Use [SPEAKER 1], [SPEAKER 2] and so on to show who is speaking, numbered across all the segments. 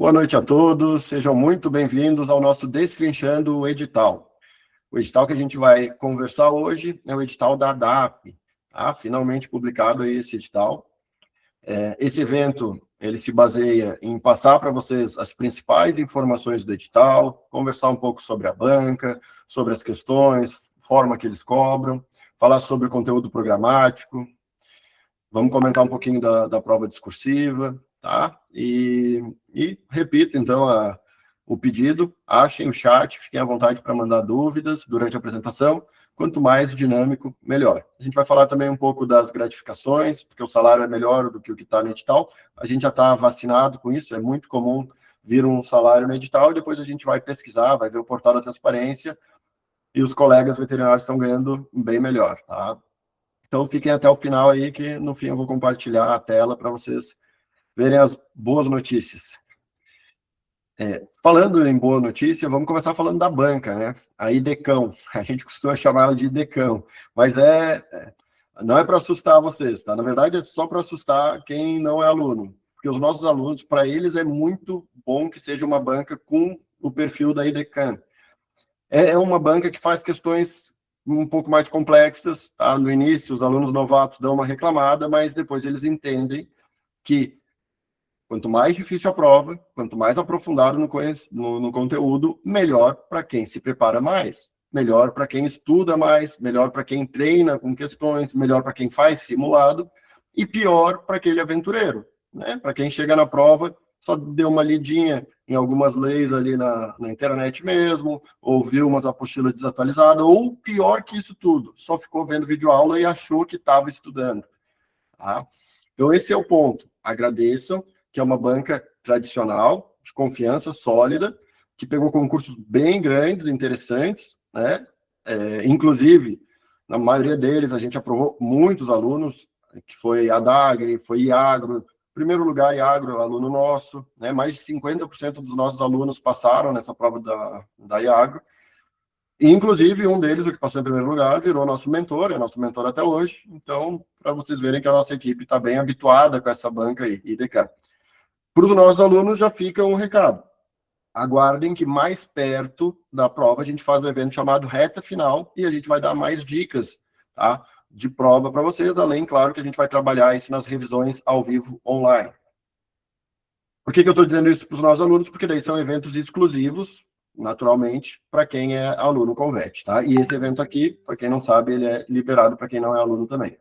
[SPEAKER 1] Boa noite a todos, sejam muito bem-vindos ao nosso Destrinchando o Edital. O edital que a gente vai conversar hoje é o edital da ADAP, tá? Finalmente publicado aí esse edital. Esse evento, ele se baseia em passar para vocês as principais informações do edital, conversar um pouco sobre a banca, sobre as questões, forma que eles cobram, falar sobre o conteúdo programático, vamos comentar um pouquinho da prova discursiva, tá? E repito, então, o pedido, achem o chat, fiquem à vontade para mandar dúvidas durante a apresentação. Quanto mais dinâmico, melhor. A gente vai falar também um pouco das gratificações, porque o salário é melhor do que o que está no edital. A gente já está vacinado com isso, é muito comum vir um salário no edital, e depois a gente vai pesquisar, vai ver o portal da transparência, e os colegas veterinários estão ganhando bem melhor, tá? Então, fiquem até o final aí, que no fim eu vou compartilhar a tela para vocês verem as boas notícias. Falando em boa notícia, vamos começar falando da banca, né? A IDECão, a gente costuma chamar ela de IDECão, mas não é para assustar vocês, tá? Na verdade, é só para assustar quem não é aluno, porque os nossos alunos, para eles, é muito bom que seja uma banca com o perfil da IDECAM. É uma banca que faz questões um pouco mais complexas, tá? No início, os alunos novatos dão uma reclamada, mas depois eles entendem que quanto mais difícil a prova, quanto mais aprofundado no conteúdo, melhor para quem se prepara mais, melhor para quem estuda mais, melhor para quem treina com questões, melhor para quem faz simulado, e pior para aquele aventureiro, né? Para quem chega na prova, só deu uma lidinha em algumas leis ali na internet mesmo, ouviu umas apostilas desatualizadas, ou pior que isso tudo, só ficou vendo videoaula e achou que estava estudando. Tá? Então, esse é o ponto. Agradeçam, que é uma banca tradicional, de confiança sólida, que pegou concursos bem grandes, interessantes, né? Inclusive, na maioria deles, a gente aprovou muitos alunos, que foi ADAGRE, foi IAGRO, primeiro lugar IAGRO, aluno nosso, né? Mais de 50% dos nossos alunos passaram nessa prova da IAGRO, e, inclusive, um deles, o que passou em primeiro lugar, virou nosso mentor, é nosso mentor até hoje, então, para vocês verem que a nossa equipe está bem habituada com essa banca aí, IDK. Para os nossos alunos já fica um recado. Aguardem que mais perto da prova a gente faz um evento chamado Reta Final e a gente vai dar mais dicas, tá, de prova para vocês, além, claro, que a gente vai trabalhar isso nas revisões ao vivo online. Por que eu estou dizendo isso para os nossos alunos? Porque daí são eventos exclusivos, naturalmente, para quem é aluno Convet, tá? E esse evento aqui, para quem não sabe, ele é liberado para quem não é aluno também.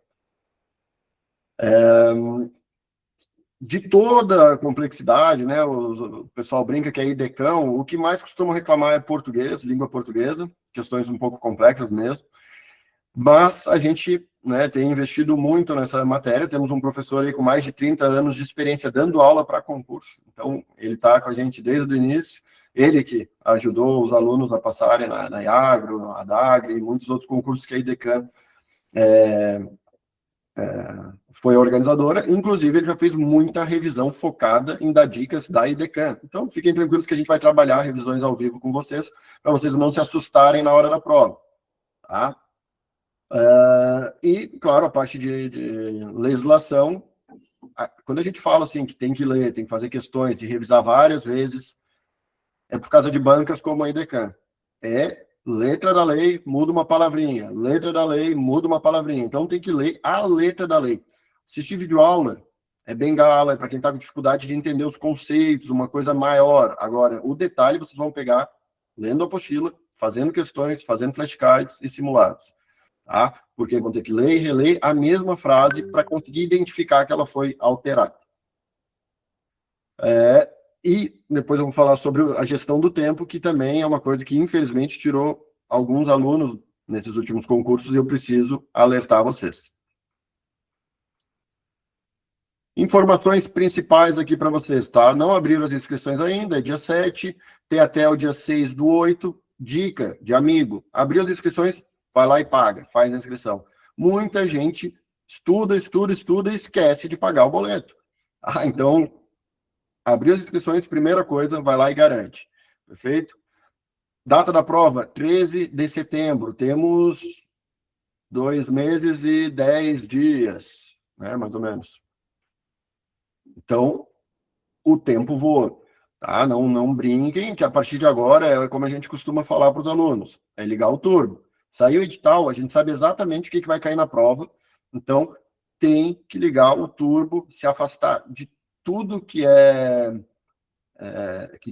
[SPEAKER 1] De toda a complexidade, né, o pessoal brinca que é IDECão, o que mais costumam reclamar é português, língua portuguesa, questões um pouco complexas mesmo, mas a gente, né, tem investido muito nessa matéria, temos um professor aí com mais de 30 anos de experiência dando aula para concurso, então ele está com a gente desde o início, ele que ajudou os alunos a passarem na IAGRO, na ADAGRE e muitos outros concursos que a IDECam foi a organizadora, inclusive ele já fez muita revisão focada em dar dicas da IDECAM. Então, fiquem tranquilos que a gente vai trabalhar revisões ao vivo com vocês, para vocês não se assustarem na hora da prova. Tá? E, claro, a parte de legislação, quando a gente fala assim que tem que ler, tem que fazer questões e revisar várias vezes, é por causa de bancas como a IDECAM. É letra da lei, muda uma palavrinha. Letra da lei, muda uma palavrinha. Então, tem que ler a letra da lei. Assistir videoaula é bengala, é para quem está com dificuldade de entender os conceitos, uma coisa maior. Agora, o detalhe vocês vão pegar lendo a apostila, fazendo questões, fazendo flashcards e simulados. Tá? Porque vão ter que ler e reler a mesma frase para conseguir identificar que ela foi alterada. E depois eu vou falar sobre a gestão do tempo, que também é uma coisa que, infelizmente, tirou alguns alunos nesses últimos concursos e eu preciso alertar vocês. Informações principais aqui para vocês, tá? Não abriram as inscrições ainda, é dia 7, tem até o dia 6/8. Dica de amigo, abriu as inscrições, vai lá e paga, faz a inscrição. Muita gente estuda e esquece de pagar o boleto. Então, abriu as inscrições, primeira coisa, vai lá e garante. Perfeito? Data da prova, 13 de setembro. Temos 2 meses e 10 dias, né, mais ou menos. Então, o tempo voa. tá? Não brinquem, que a partir de agora é como a gente costuma falar para os alunos, é ligar o turbo. Saiu o edital, a gente sabe exatamente o que vai cair na prova, então tem que ligar o turbo, se afastar de tudo que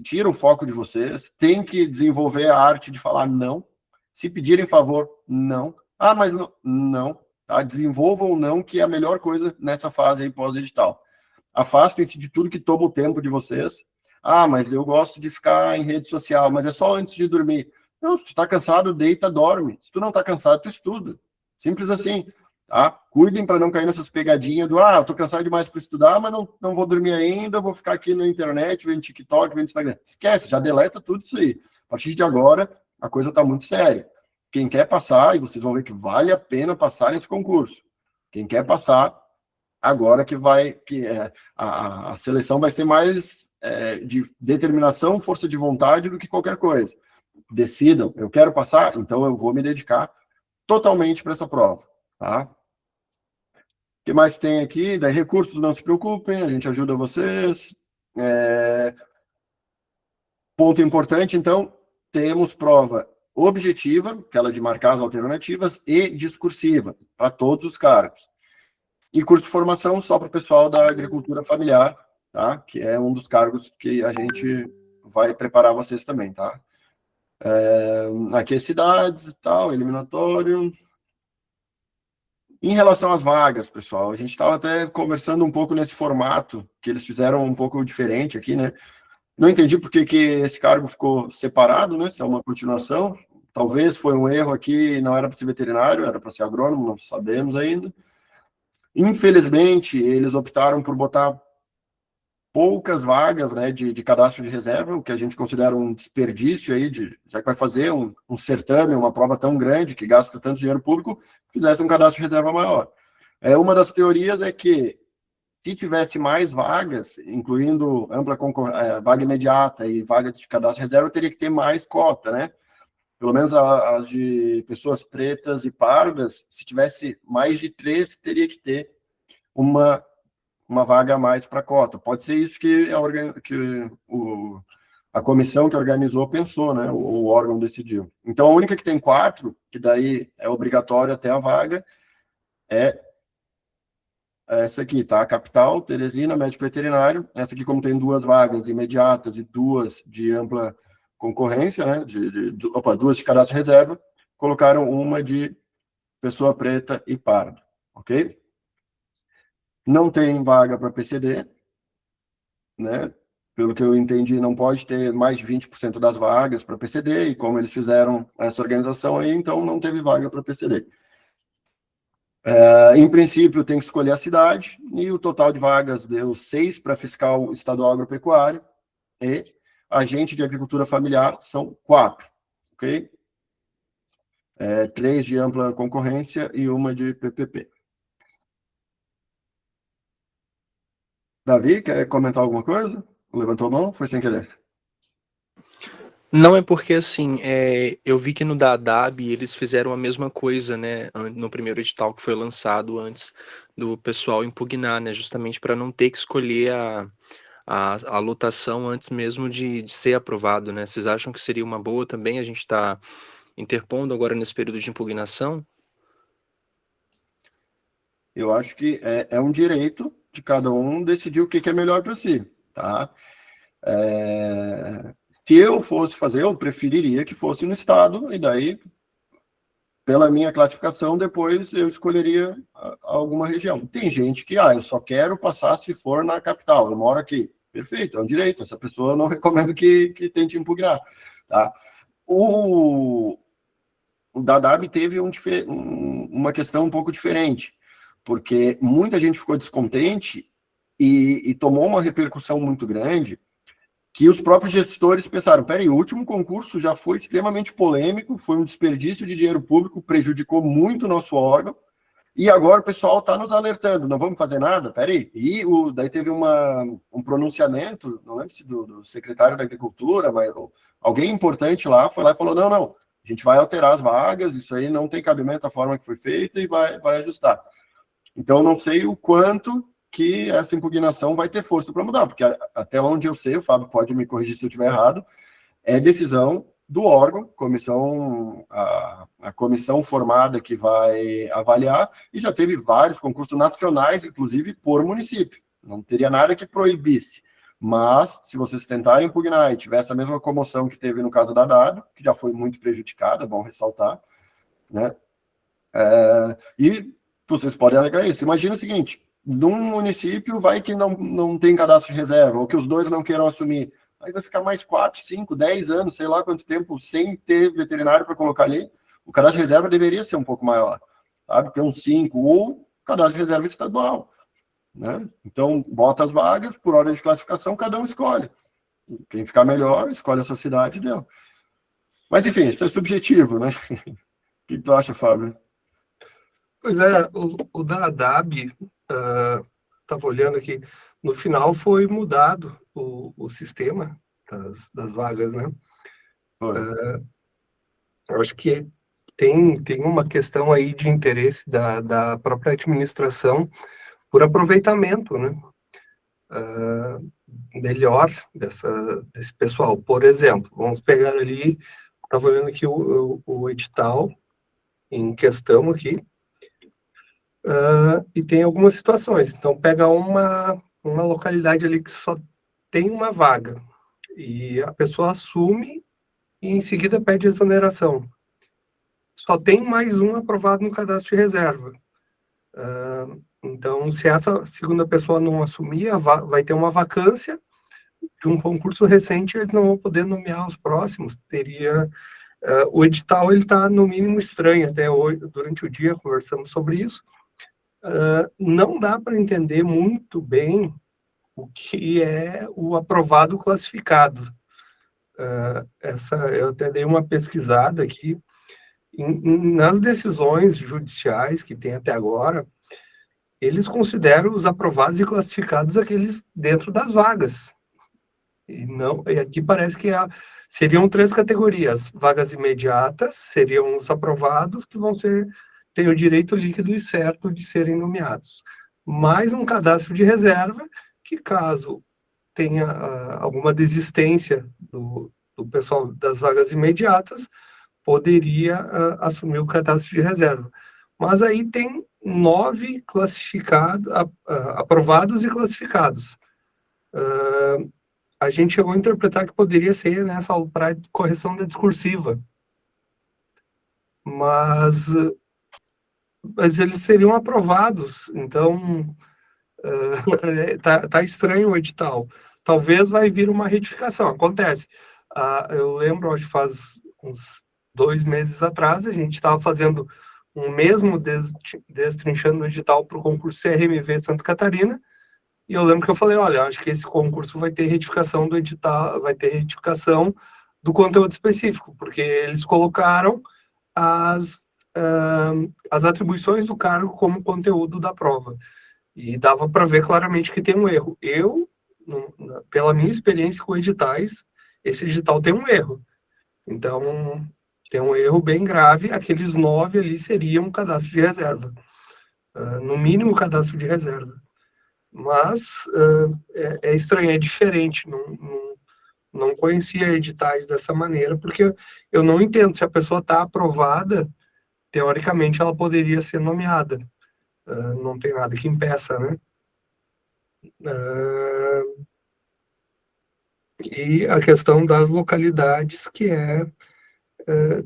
[SPEAKER 1] tira o foco de vocês, tem que desenvolver a arte de falar não, se pedirem favor, não. Ah, mas não, não, tá? Desenvolvam o não, que é a melhor coisa nessa fase aí pós-edital. Afastem-se de tudo que toma o tempo de vocês. Ah, mas eu gosto de ficar em rede social, mas é só antes de dormir. Não, se tu tá cansado, deita, dorme. Se tu não tá cansado, tu estuda. Simples assim, tá? Cuidem para não cair nessas pegadinhas do, eu tô cansado demais para estudar, mas não vou dormir ainda, vou ficar aqui na internet, vendo TikTok, vendo Instagram. Esquece, já deleta tudo isso aí. A partir de agora, a coisa tá muito séria. Quem quer passar, e vocês vão ver que vale a pena passar nesse concurso. Quem quer passar, agora a seleção vai ser mais de determinação, força de vontade do que qualquer coisa. Decidam, eu quero passar, então eu vou me dedicar totalmente para essa prova, tá? O que mais tem aqui? Daí recursos, não se preocupem, a gente ajuda vocês. Ponto importante, então, temos prova objetiva, aquela de marcar as alternativas, e discursiva, para todos os cargos. E curso de formação só para o pessoal da agricultura familiar, tá? Que é um dos cargos que a gente vai preparar vocês também, tá? Aqui é cidades e tal, eliminatório. Em relação às vagas, pessoal, a gente estava até conversando um pouco nesse formato, que eles fizeram um pouco diferente aqui, né? Não entendi por que esse cargo ficou separado, né? Se é uma continuação. Talvez foi um erro aqui, não era para ser veterinário, era para ser agrônomo, não sabemos ainda. Infelizmente, eles optaram por botar poucas vagas, né, de cadastro de reserva, o que a gente considera um desperdício aí, já que vai fazer um certame, uma prova tão grande, que gasta tanto dinheiro público, fizesse um cadastro de reserva maior. Uma das teorias é que, se tivesse mais vagas, incluindo ampla vaga imediata e vaga de cadastro de reserva, teria que ter mais cota, né? Pelo menos as de pessoas pretas e pardas, se tivesse mais de 3, teria que ter uma vaga a mais para cota. Pode ser isso que a comissão que organizou pensou, né? O órgão decidiu. Então, a única que tem 4, que daí é obrigatório até a vaga, é essa aqui, tá? Capital, Teresina, médico veterinário. Essa aqui, como tem 2 vagas imediatas e 2 de ampla concorrência, né? 2 de cadastro de reserva, colocaram uma de pessoa preta e parda, ok? Não tem vaga para PCD, né? Pelo que eu entendi, não pode ter mais de 20% das vagas para PCD, e como eles fizeram essa organização aí, então não teve vaga para PCD. Em princípio, tem que escolher a cidade, e o total de vagas deu 6 para fiscal estadual agropecuário, e agente de agricultura familiar são 4, ok? 3 de ampla concorrência e uma de PPP. Davi, quer comentar alguma coisa? Levantou a mão? Foi sem querer.
[SPEAKER 2] Não, é porque assim, eu vi que no DADAB eles fizeram a mesma coisa, né, no primeiro edital que foi lançado antes do pessoal impugnar, né, justamente para não ter que escolher a lotação antes mesmo de ser aprovado, né? Vocês acham que seria uma boa também a gente estar interpondo agora nesse período de impugnação?
[SPEAKER 1] Eu acho que é um direito de cada um decidir o que é melhor para si, tá? Se eu fosse fazer, eu preferiria que fosse no estado, e daí, pela minha classificação, depois eu escolheria alguma região. Tem gente que, eu só quero passar se for na capital, eu moro aqui. Perfeito, é um direito, essa pessoa eu não recomendo que tente impugnar, tá? O DADAB teve uma questão um pouco diferente, porque muita gente ficou descontente e tomou uma repercussão muito grande, que os próprios gestores pensaram, peraí, o último concurso já foi extremamente polêmico, foi um desperdício de dinheiro público, prejudicou muito o nosso órgão, e agora o pessoal está nos alertando, não vamos fazer nada? Peraí. E daí teve um pronunciamento, não lembro se do secretário da Agricultura, mas alguém importante lá foi lá e falou, não, a gente vai alterar as vagas, isso aí não tem cabimento a forma que foi feita e vai ajustar. Então, não sei o quanto que essa impugnação vai ter força para mudar, porque até onde eu sei, o Fábio pode me corrigir se eu estiver errado, é decisão do órgão, a comissão formada que vai avaliar, e já teve vários concursos nacionais, inclusive por município. Não teria nada que proibisse. Mas, se vocês tentarem impugnar e tiver essa mesma comoção que teve no caso da Dado, que já foi muito prejudicada, bom ressaltar, né? E vocês podem alegar isso. Imagina o seguinte, num município vai que não tem cadastro de reserva, ou que os dois não queiram assumir. Aí vai ficar mais 4, 5, 10 anos, sei lá quanto tempo, sem ter veterinário para colocar ali. O cadastro de reserva deveria ser um pouco maior, sabe? Ter uns 5, ou cadastro de reserva estadual, né? Então, bota as vagas, por ordem de classificação, cada um escolhe. Quem ficar melhor, escolhe a sua cidade e deu. Mas, enfim, isso é subjetivo, né? O que tu acha, Fábio?
[SPEAKER 3] Pois é, o da ADAB, estava olhando aqui, no final foi mudado o sistema das vagas, né? Eu acho que tem uma questão aí de interesse da própria administração por aproveitamento, né? Melhor desse pessoal. Por exemplo, vamos pegar ali, estava olhando aqui o edital em questão aqui, e tem algumas situações. Então, pega uma localidade ali que só tem uma vaga, e a pessoa assume e em seguida pede exoneração. Só tem mais um aprovado no cadastro de reserva. Então, se essa segunda pessoa não assumir, vai ter uma vacância de um concurso recente, eles não vão poder nomear os próximos. O edital está, no mínimo, estranho. Até hoje, durante o dia, conversamos sobre isso. Não dá para entender muito bem o que é o aprovado classificado. Eu até dei uma pesquisada aqui. Nas decisões judiciais que tem até agora, eles consideram os aprovados e classificados aqueles dentro das vagas. E aqui parece que seriam 3 categorias. Vagas imediatas seriam os aprovados, que têm o direito líquido e certo de serem nomeados. Mais um cadastro de reserva, que caso tenha alguma desistência do pessoal das vagas imediatas, poderia assumir o cadastro de reserva. Mas aí tem 9 aprovados e classificados. A gente chegou a interpretar que poderia ser nessa para correção da discursiva. Mas eles seriam aprovados, então tá estranho o edital. Talvez vai vir uma retificação. Acontece. Eu lembro, acho que faz uns 2 meses atrás, a gente estava fazendo um mesmo destrinchando o edital para o concurso CRMV Santa Catarina, e eu lembro que eu falei, olha, acho que esse concurso vai ter retificação do edital, vai ter retificação do conteúdo específico, porque eles colocaram as atribuições do cargo como conteúdo da prova, e dava para ver claramente que tem um erro. Pela minha experiência com editais, esse edital tem um erro. Então, tem um erro bem grave, aqueles 9 ali seriam um cadastro de reserva. No mínimo, cadastro de reserva. Mas é estranho, é diferente. Não conhecia editais dessa maneira, porque eu não entendo. Se a pessoa está aprovada, teoricamente ela poderia ser nomeada. Não tem nada que impeça, né? E a questão das localidades, que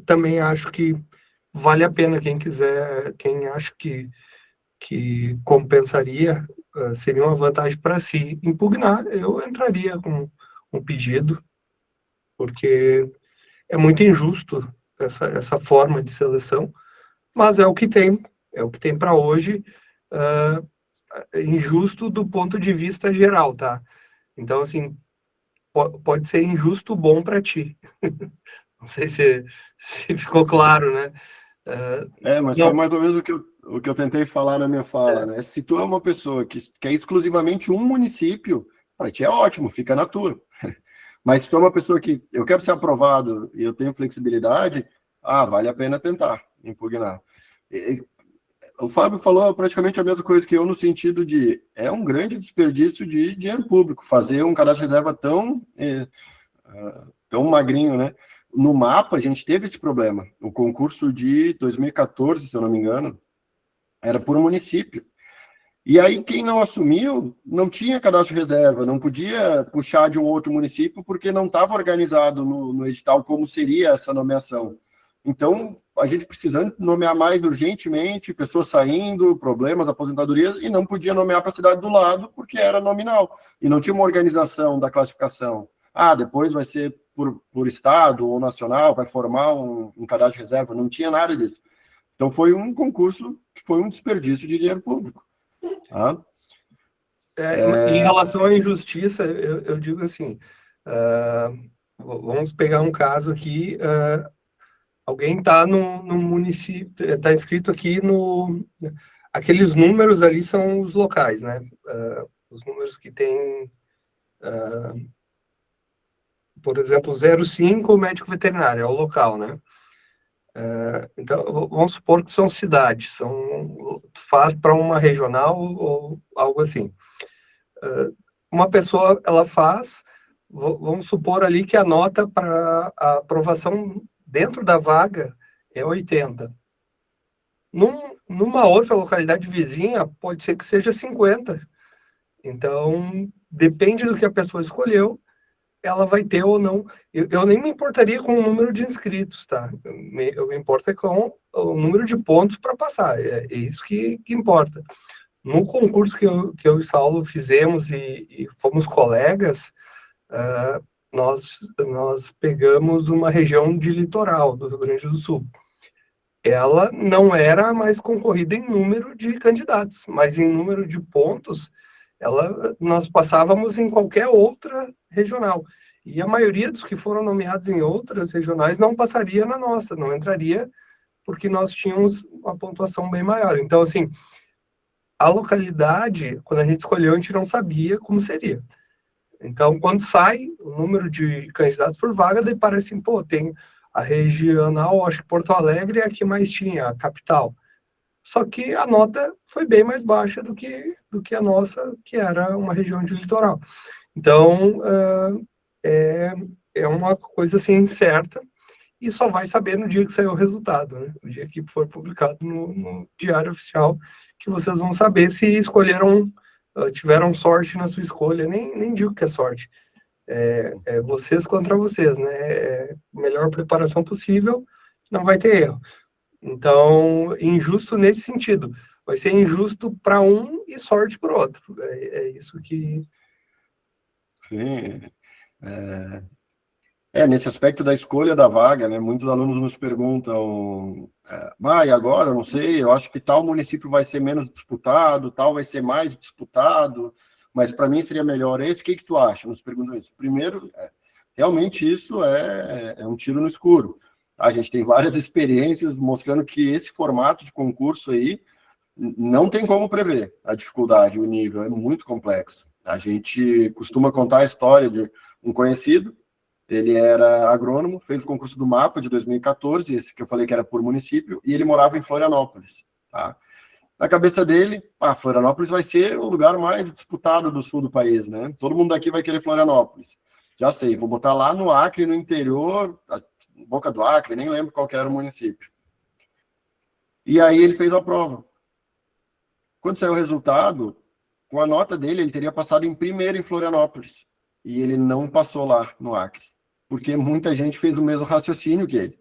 [SPEAKER 3] também acho que vale a pena, quem acha que compensaria, seria uma vantagem para si impugnar. Eu entraria com um pedido, porque é muito injusto essa forma de seleção, mas é o que tem para hoje, injusto do ponto de vista geral, tá? Então, assim, pode ser injusto bom para ti. Não sei se ficou claro, né?
[SPEAKER 1] Mas foi mais ou menos o que eu tentei falar na minha fala, né? Se tu é uma pessoa que quer exclusivamente um município, para ti é ótimo, fica na tua. Mas se tu é uma pessoa que eu quero ser aprovado e eu tenho flexibilidade, vale a pena tentar impugnar. o Fábio falou praticamente a mesma coisa que eu, no sentido de é um grande desperdício de dinheiro público fazer um cadastro de reserva tão magrinho, né? No mapa, a gente teve esse problema. O concurso de 2014, se eu não me engano, era por município. E aí, quem não assumiu, não tinha cadastro de reserva, não podia puxar de um outro município, porque não estava organizado no edital como seria essa nomeação. Então, a gente precisando nomear mais urgentemente, pessoas saindo, problemas, aposentadorias, e não podia nomear para a cidade do lado, porque era nominal. E não tinha uma organização da classificação. Depois vai ser por estado ou nacional, vai formar um cadastro de reserva. Não tinha nada disso. Então, foi um concurso que foi um desperdício de dinheiro público.
[SPEAKER 3] Em relação à injustiça, eu digo assim, vamos pegar um caso aqui, alguém está no município, está inscrito aqui aqueles números ali são os locais, né? Os números que tem, por exemplo, 05, médico veterinário, é o local, né? Então, vamos supor que são cidades, faz para uma regional ou algo assim. Uma pessoa, ela faz, vamos supor ali que a nota para a aprovação dentro da vaga é 80. Numa outra localidade vizinha, pode ser que seja 50. Então, depende do que a pessoa escolheu, ela vai ter ou não. Eu nem me importaria com o número de inscritos, tá? Eu me importo com o número de pontos para passar. É isso que importa. No concurso que eu e o Saulo fizemos e fomos colegas, nós pegamos uma região de litoral do Rio Grande do Sul. Ela não era mais concorrida em número de candidatos, mas em número de pontos, nós passávamos em qualquer outra regional. E a maioria dos que foram nomeados em outras regionais não passaria na nossa, não entraria, porque nós tínhamos uma pontuação bem maior. Então, assim, a localidade, quando a gente escolheu, a gente não sabia como seria. Então, quando sai o número de candidatos por vaga, daí parece assim, tem a regional, acho que Porto Alegre é a que mais tinha, a capital. Só que a nota foi bem mais baixa do que a nossa, que era uma região de litoral. Então, é uma coisa assim certa, e só vai saber no dia que sair o resultado, né? O dia que for publicado no Diário Oficial, que vocês vão saber se escolheram, tiveram sorte na sua escolha. Nem digo que é sorte. É vocês contra vocês, né? Melhor preparação possível, não vai ter erro. Então, injusto nesse sentido. Vai ser injusto para um e sorte para o outro. É isso que...
[SPEAKER 1] Sim. Nesse aspecto da escolha da vaga, né? Muitos alunos nos perguntam, e agora, eu não sei, eu acho que tal município vai ser menos disputado, tal vai ser mais disputado, mas para mim seria melhor esse. O que tu acha? Nos perguntam isso. Primeiro, realmente isso é um tiro no escuro. A gente tem várias experiências mostrando que esse formato de concurso aí não tem como prever a dificuldade, o nível, é muito complexo. A gente costuma contar a história de um conhecido. Ele era agrônomo, fez o concurso do mapa de 2014, esse que eu falei que era por município, e ele morava em Florianópolis, tá? Na cabeça dele, Florianópolis vai ser o lugar mais disputado do sul do país, né? Todo mundo daqui vai querer Florianópolis. Já sei, vou botar lá no Acre, no interior, Boca do Acre, nem lembro qual que era o município. E aí ele fez a prova. Quando saiu o resultado, com a nota dele, ele teria passado em primeiro em Florianópolis. E ele não passou lá no Acre, porque muita gente fez o mesmo raciocínio que ele.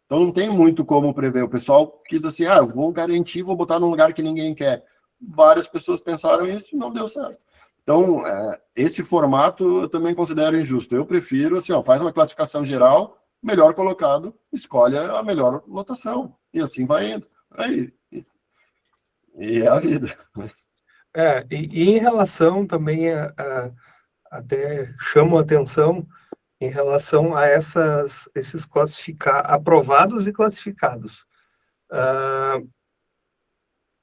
[SPEAKER 1] Então não tem muito como prever. O pessoal quis assim, eu vou garantir, vou botar num lugar que ninguém quer. Várias pessoas pensaram isso e não deu certo. Então, esse formato eu também considero injusto. Eu prefiro, assim, faz uma classificação geral, melhor colocado, escolhe a melhor lotação. E assim vai indo. E é a vida.
[SPEAKER 3] E em relação também até chamo a atenção em relação a esses aprovados e classificados.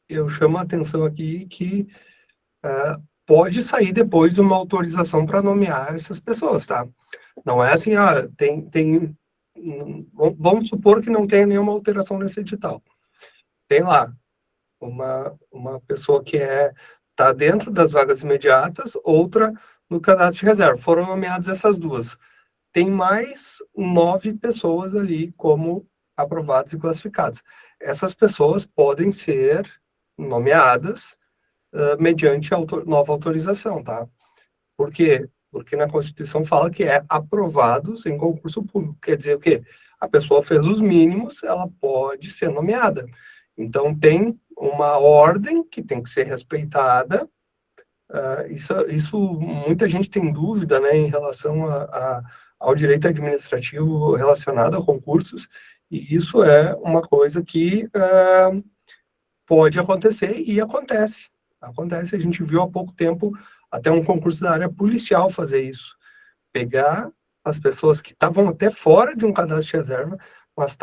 [SPEAKER 3] Eu chamo a atenção aqui que pode sair depois uma autorização para nomear essas pessoas, tá? Não é assim, vamos supor que não tenha nenhuma alteração nesse edital. Tem lá, uma pessoa que está dentro das vagas imediatas, outra no cadastro de reserva. Foram nomeadas essas duas. Tem mais 9 pessoas ali como aprovados e classificados. Essas pessoas podem ser nomeadas mediante nova autorização, tá? Por quê? Porque na Constituição fala que é aprovados em concurso público. Quer dizer o quê? A pessoa fez os mínimos, ela pode ser nomeada. Então, tem uma ordem que tem que ser respeitada. Isso muita gente tem dúvida, né, em relação ao direito administrativo relacionado a concursos, e isso é uma coisa que pode acontecer e acontece. Acontece, a gente viu há pouco tempo até um concurso da área policial fazer isso. Pegar as pessoas que estavam até fora de um cadastro de reserva, mas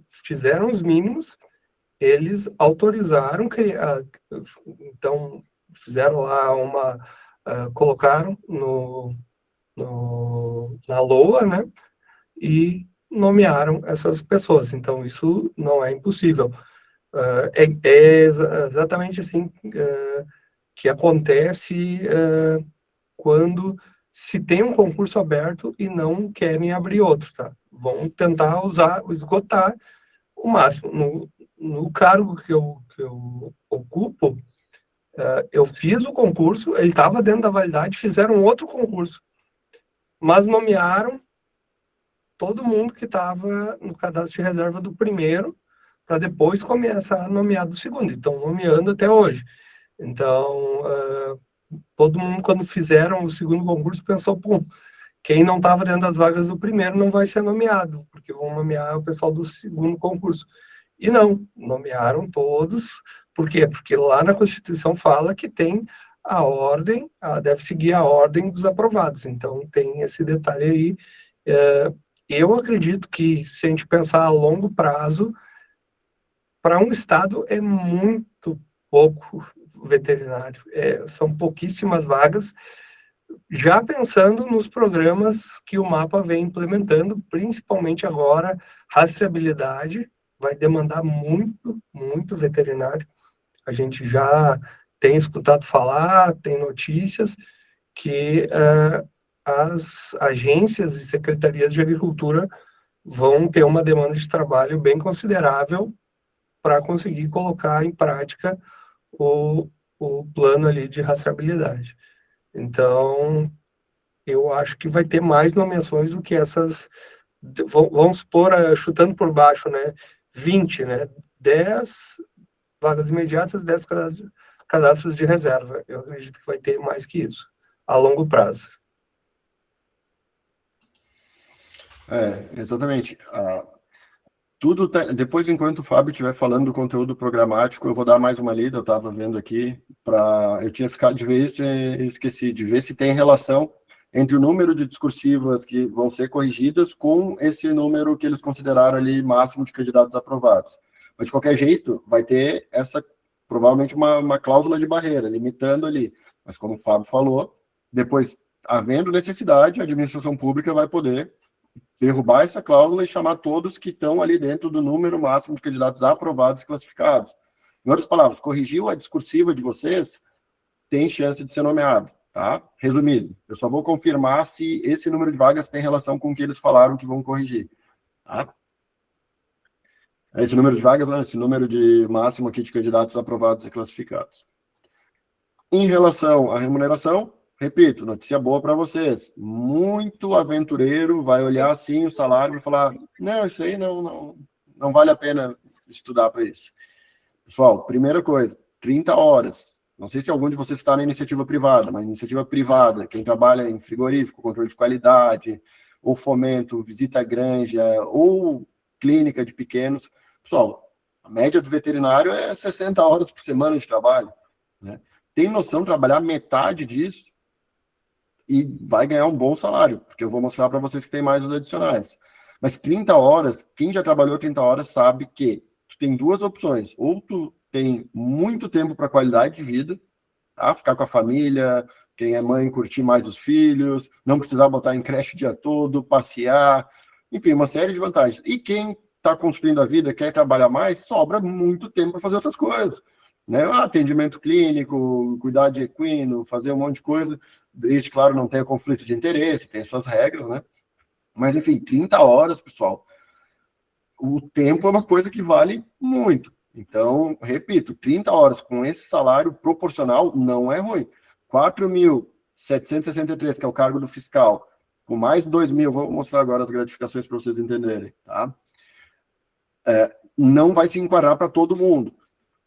[SPEAKER 3] fizeram os mínimos, eles autorizaram, então fizeram lá colocaram na LOA, né, e nomearam essas pessoas. Então, isso não é impossível. É exatamente assim que acontece quando se tem um concurso aberto e não querem abrir outro, tá? Vão tentar esgotar o máximo. No cargo que eu ocupo, eu fiz o concurso, ele estava dentro da validade, fizeram outro concurso, mas nomearam todo mundo que estava no cadastro de reserva do primeiro, para depois começar a nomear do segundo. Estão nomeando até hoje. Então, todo mundo, quando fizeram o segundo concurso, pensou, pô, quem não estava dentro das vagas do primeiro não vai ser nomeado, porque vão nomear o pessoal do segundo concurso. E não, nomearam todos. Por quê? Porque lá na Constituição fala que tem a ordem, deve seguir a ordem dos aprovados. Então, tem esse detalhe aí. Eu acredito que, se a gente pensar a longo prazo, para um estado é muito pouco veterinário. São pouquíssimas vagas, já pensando nos programas que o MAPA vem implementando, principalmente agora, rastreabilidade, vai demandar muito, muito veterinário. A gente já tem escutado falar, tem notícias que as agências e secretarias de agricultura vão ter uma demanda de trabalho bem considerável para conseguir colocar em prática o plano ali de rastreabilidade. Então, eu acho que vai ter mais nomeações do que essas, vamos supor, chutando por baixo, né, 20, né, 10 vagas imediatas, 10 cadastros de reserva. Eu acredito que vai ter mais que isso, a longo prazo.
[SPEAKER 1] Exatamente. Tudo depois, enquanto o Fábio estiver falando do conteúdo programático, eu vou dar mais uma lida. Eu estava vendo aqui, eu tinha ficado de ver se esqueci, de ver se tem relação entre o número de discursivas que vão ser corrigidas com esse número que eles consideraram ali máximo de candidatos aprovados. Mas, de qualquer jeito, vai ter provavelmente uma cláusula de barreira, limitando ali. Mas, como o Fábio falou, depois, havendo necessidade, a administração pública vai poder derrubar essa cláusula e chamar todos que estão ali dentro do número máximo de candidatos aprovados e classificados. Em outras palavras, corrigiu a discursiva de vocês, tem chance de ser nomeado, tá? Resumido, eu só vou confirmar se esse número de vagas tem relação com o que eles falaram que vão corrigir, tá? Esse número de vagas, não, esse número de máximo aqui de candidatos aprovados e classificados. Em relação à remuneração, repito, notícia boa para vocês. Muito aventureiro vai olhar assim o salário e falar, não, isso aí não vale a pena estudar para isso. Pessoal, primeira coisa, 30 horas. Não sei se algum de vocês está na iniciativa privada, mas iniciativa privada, quem trabalha em frigorífico, controle de qualidade, ou fomento, visita à granja, ou clínica de pequenos. Pessoal, a média do veterinário é 60 horas por semana de trabalho, né? Tem noção de trabalhar metade disso e vai ganhar um bom salário, porque eu vou mostrar para vocês que tem mais os adicionais. Mas 30 horas, quem já trabalhou 30 horas sabe que tu tem duas opções. Ou tu tem muito tempo para qualidade de vida, tá? Ficar com a família, quem é mãe curtir mais os filhos, não precisar botar em creche o dia todo, passear, enfim, uma série de vantagens. E quem está construindo a vida, quer trabalhar mais, sobra muito tempo para fazer outras coisas. Né? Atendimento clínico, cuidar de equino, fazer um monte de coisa, desde, claro, não tenha conflito de interesse, tem suas regras, né? Mas, enfim, 30 horas, pessoal, o tempo é uma coisa que vale muito. Então, repito, 30 horas com esse salário proporcional não é ruim. 4.763, que é o cargo do fiscal, com mais 2.000, vou mostrar agora as gratificações para vocês entenderem, tá? Não vai se enquadrar para todo mundo.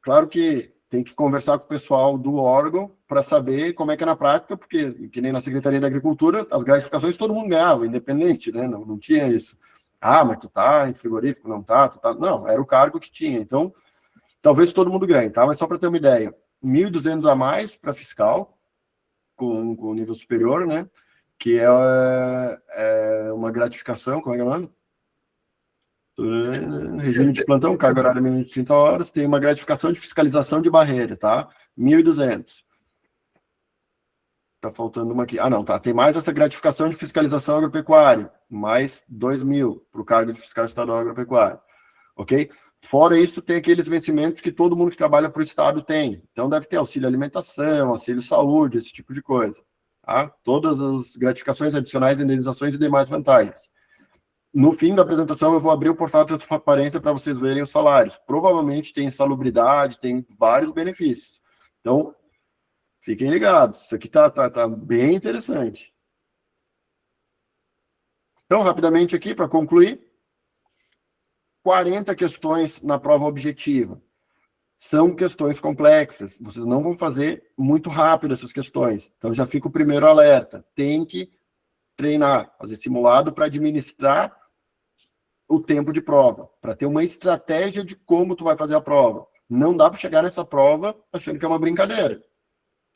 [SPEAKER 1] Claro que tem que conversar com o pessoal do órgão para saber como é que é na prática, porque, que nem na Secretaria da Agricultura, as gratificações todo mundo ganhava, independente, né? Não tinha isso. Ah, mas tu tá em frigorífico, não tá, tu tá... Não, era o cargo que tinha. Então, talvez todo mundo ganhe, tá? Mas só para ter uma ideia, 1.200 a mais para fiscal, com nível superior, né? Que é uma gratificação, como é que é o nome? Regime de plantão, carga horária mínima de 30 horas, tem uma gratificação de fiscalização de barreira, tá? 1.200. Tá faltando uma aqui. Ah, não, tá. Tem mais essa gratificação de fiscalização agropecuária, mais 2.000 para o cargo de fiscal estadual agropecuário, ok? Fora isso, tem aqueles vencimentos que todo mundo que trabalha para o Estado tem. Então, deve ter auxílio alimentação, auxílio saúde, esse tipo de coisa. Tá? Todas as gratificações adicionais, indenizações e demais vantagens. No fim da apresentação, eu vou abrir o portal de transparência para vocês verem os salários. Provavelmente tem insalubridade, tem vários benefícios. Então, fiquem ligados. Isso aqui tá bem interessante. Então, rapidamente aqui, para concluir, 40 questões na prova objetiva. São questões complexas. Vocês não vão fazer muito rápido essas questões. Então, já fica o primeiro alerta. Tem que treinar, fazer simulado para administrar o tempo de prova, para ter uma estratégia de como tu vai fazer a prova. Não dá para chegar nessa prova achando que é uma brincadeira.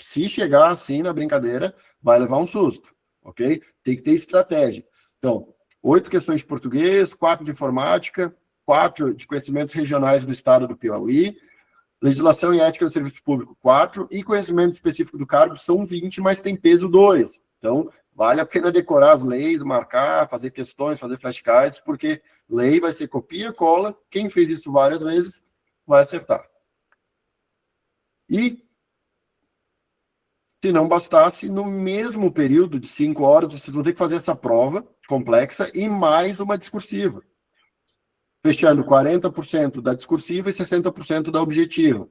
[SPEAKER 1] Se chegar assim na brincadeira, vai levar um susto, ok? Tem que ter estratégia. Então, 8 questões de português, 4 de informática, 4 de conhecimentos regionais do estado do Piauí, legislação e ética do serviço público, 4, e conhecimento específico do cargo são 20, mas tem peso 2. Então, vale a pena decorar as leis, marcar, fazer questões, fazer flashcards, porque lei vai ser copia, cola, quem fez isso várias vezes vai acertar. E, se não bastasse, no mesmo período de 5 horas, vocês vão ter que fazer essa prova complexa e mais uma discursiva. Fechando 40% da discursiva e 60% da objetiva.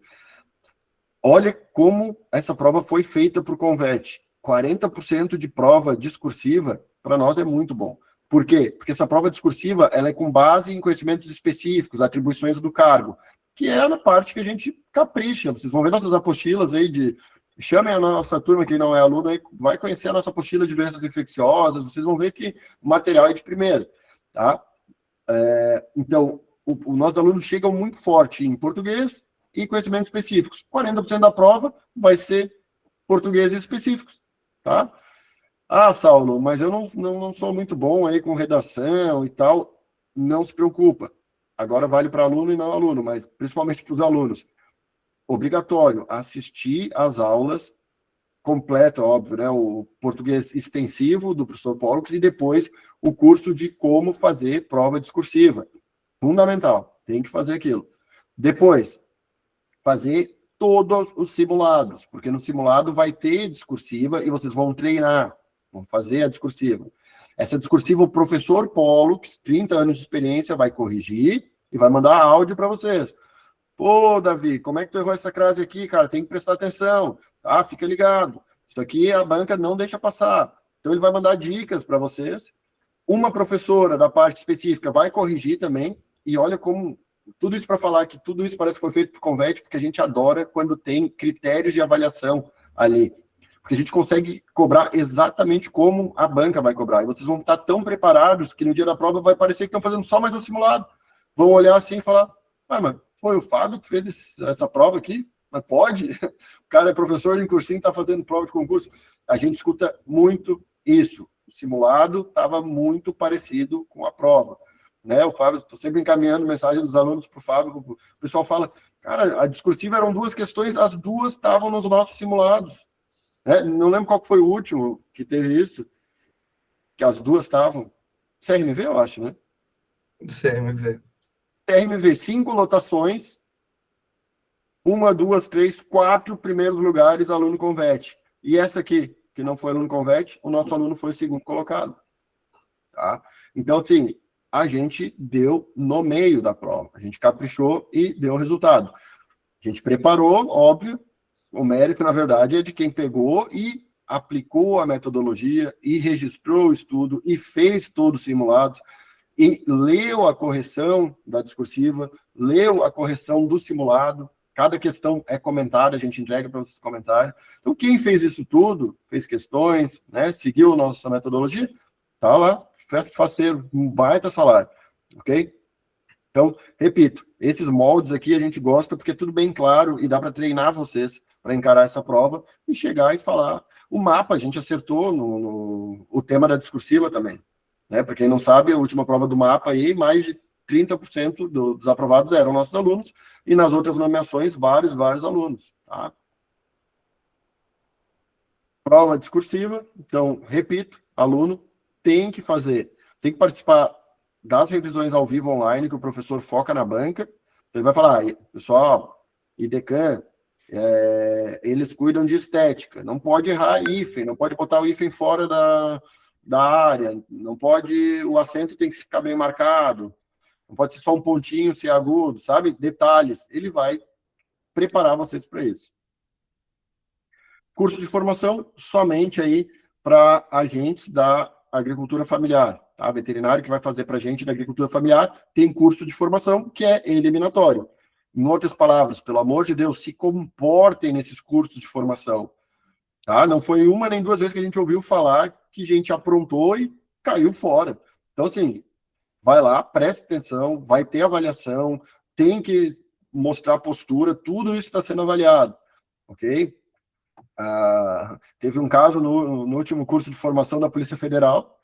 [SPEAKER 1] Olha como essa prova foi feita para o Convet. 40% de prova discursiva, para nós é muito bom. Por quê? Porque essa prova discursiva ela é com base em conhecimentos específicos, atribuições do cargo, que é na parte que a gente capricha. Vocês vão ver nossas apostilas aí de... Chamem a nossa turma, quem não é aluno, aí, vai conhecer a nossa apostila de doenças infecciosas, vocês vão ver que o material é de primeira, tá? Então, os nossos alunos chegam muito forte em português e conhecimentos específicos. 40% da prova vai ser português específicos, tá? Ah, Saulo, mas eu não sou muito bom aí com redação e tal. Não se preocupa. Agora vale para aluno e não aluno, mas principalmente para os alunos. Obrigatório assistir às aulas completa, óbvio, né? O português extensivo do professor Pollux e depois o curso de como fazer prova discursiva. Fundamental, tem que fazer aquilo. Depois, fazer todos os simulados, porque no simulado vai ter discursiva e vocês vão treinar, vão fazer a discursiva. Essa discursiva, o professor Pollux, 30 anos de experiência, vai corrigir e vai mandar áudio para vocês. Pô, Davi, como é que tu errou essa crase aqui, cara? Tem que prestar atenção, tá? Fica ligado. Isso aqui a banca não deixa passar. Então, ele vai mandar dicas para vocês. Uma professora da parte específica vai corrigir também. E olha como... Tudo isso para falar que tudo isso parece que foi feito por Convet, porque a gente adora quando tem critérios de avaliação ali. Porque a gente consegue cobrar exatamente como a banca vai cobrar. E vocês vão estar tão preparados que no dia da prova vai parecer que estão fazendo só mais um simulado. Vão olhar assim e falar, mas foi o Fábio que fez essa prova aqui? Mas pode? O cara é professor em cursinho, está fazendo prova de concurso. A gente escuta muito isso. O simulado estava muito parecido com a prova. Né? O Fábio, estou sempre encaminhando mensagem dos alunos para o Fábio. O pessoal fala, cara, a discursiva eram 2 questões, as 2 estavam nos nossos simulados. Né? Não lembro qual foi o último que teve isso, que as 2 estavam. CRMV, eu acho, né?
[SPEAKER 3] CRMV.
[SPEAKER 1] TRMV, 5 lotações, 1, 2, 3, 4 primeiros lugares, aluno converte. E essa aqui, que não foi aluno converte, o nosso aluno foi o segundo colocado. Tá? Então, assim, a gente deu no meio da prova. A gente caprichou e deu o resultado. A gente preparou, óbvio, o mérito, na verdade, é de quem pegou e aplicou a metodologia e registrou o estudo e fez todos os simulados e leu a correção da discursiva, leu a correção do simulado. Cada questão é comentada, a gente entrega para vocês comentarem. Então, quem fez isso tudo, fez questões, né, seguiu a nossa metodologia, tá lá, faceiro, um baita salário, ok? Então, repito, esses moldes aqui a gente gosta porque é tudo bem claro e dá para treinar vocês para encarar essa prova e chegar e falar. O mapa, a gente acertou o tema da discursiva também, né? Para quem não sabe, a última prova do mapa aí, mais de 30% dos aprovados eram nossos alunos, e nas outras nomeações, vários alunos, tá? Prova discursiva, então, repito, aluno tem que fazer, tem que participar das revisões ao vivo online, que o professor foca na banca. Ele vai falar, pessoal, IDECAN, eles cuidam de estética, não pode errar hífen, não pode botar o hífen fora da área, não pode, o acento tem que ficar bem marcado, não pode ser só um pontinho, ser agudo, sabe? Detalhes. Ele vai preparar vocês para isso. Curso de formação somente aí para agentes da agricultura familiar. Tá? Veterinário que vai fazer para a gente da agricultura familiar tem curso de formação que é eliminatório. Em outras palavras, pelo amor de Deus, se comportem nesses cursos de formação. Tá? Não foi uma nem duas vezes que a gente ouviu falar que gente aprontou e caiu fora. Então, assim, vai lá, preste atenção, vai ter avaliação, tem que mostrar postura, tudo isso está sendo avaliado, ok? Teve um caso no último curso de formação da Polícia Federal,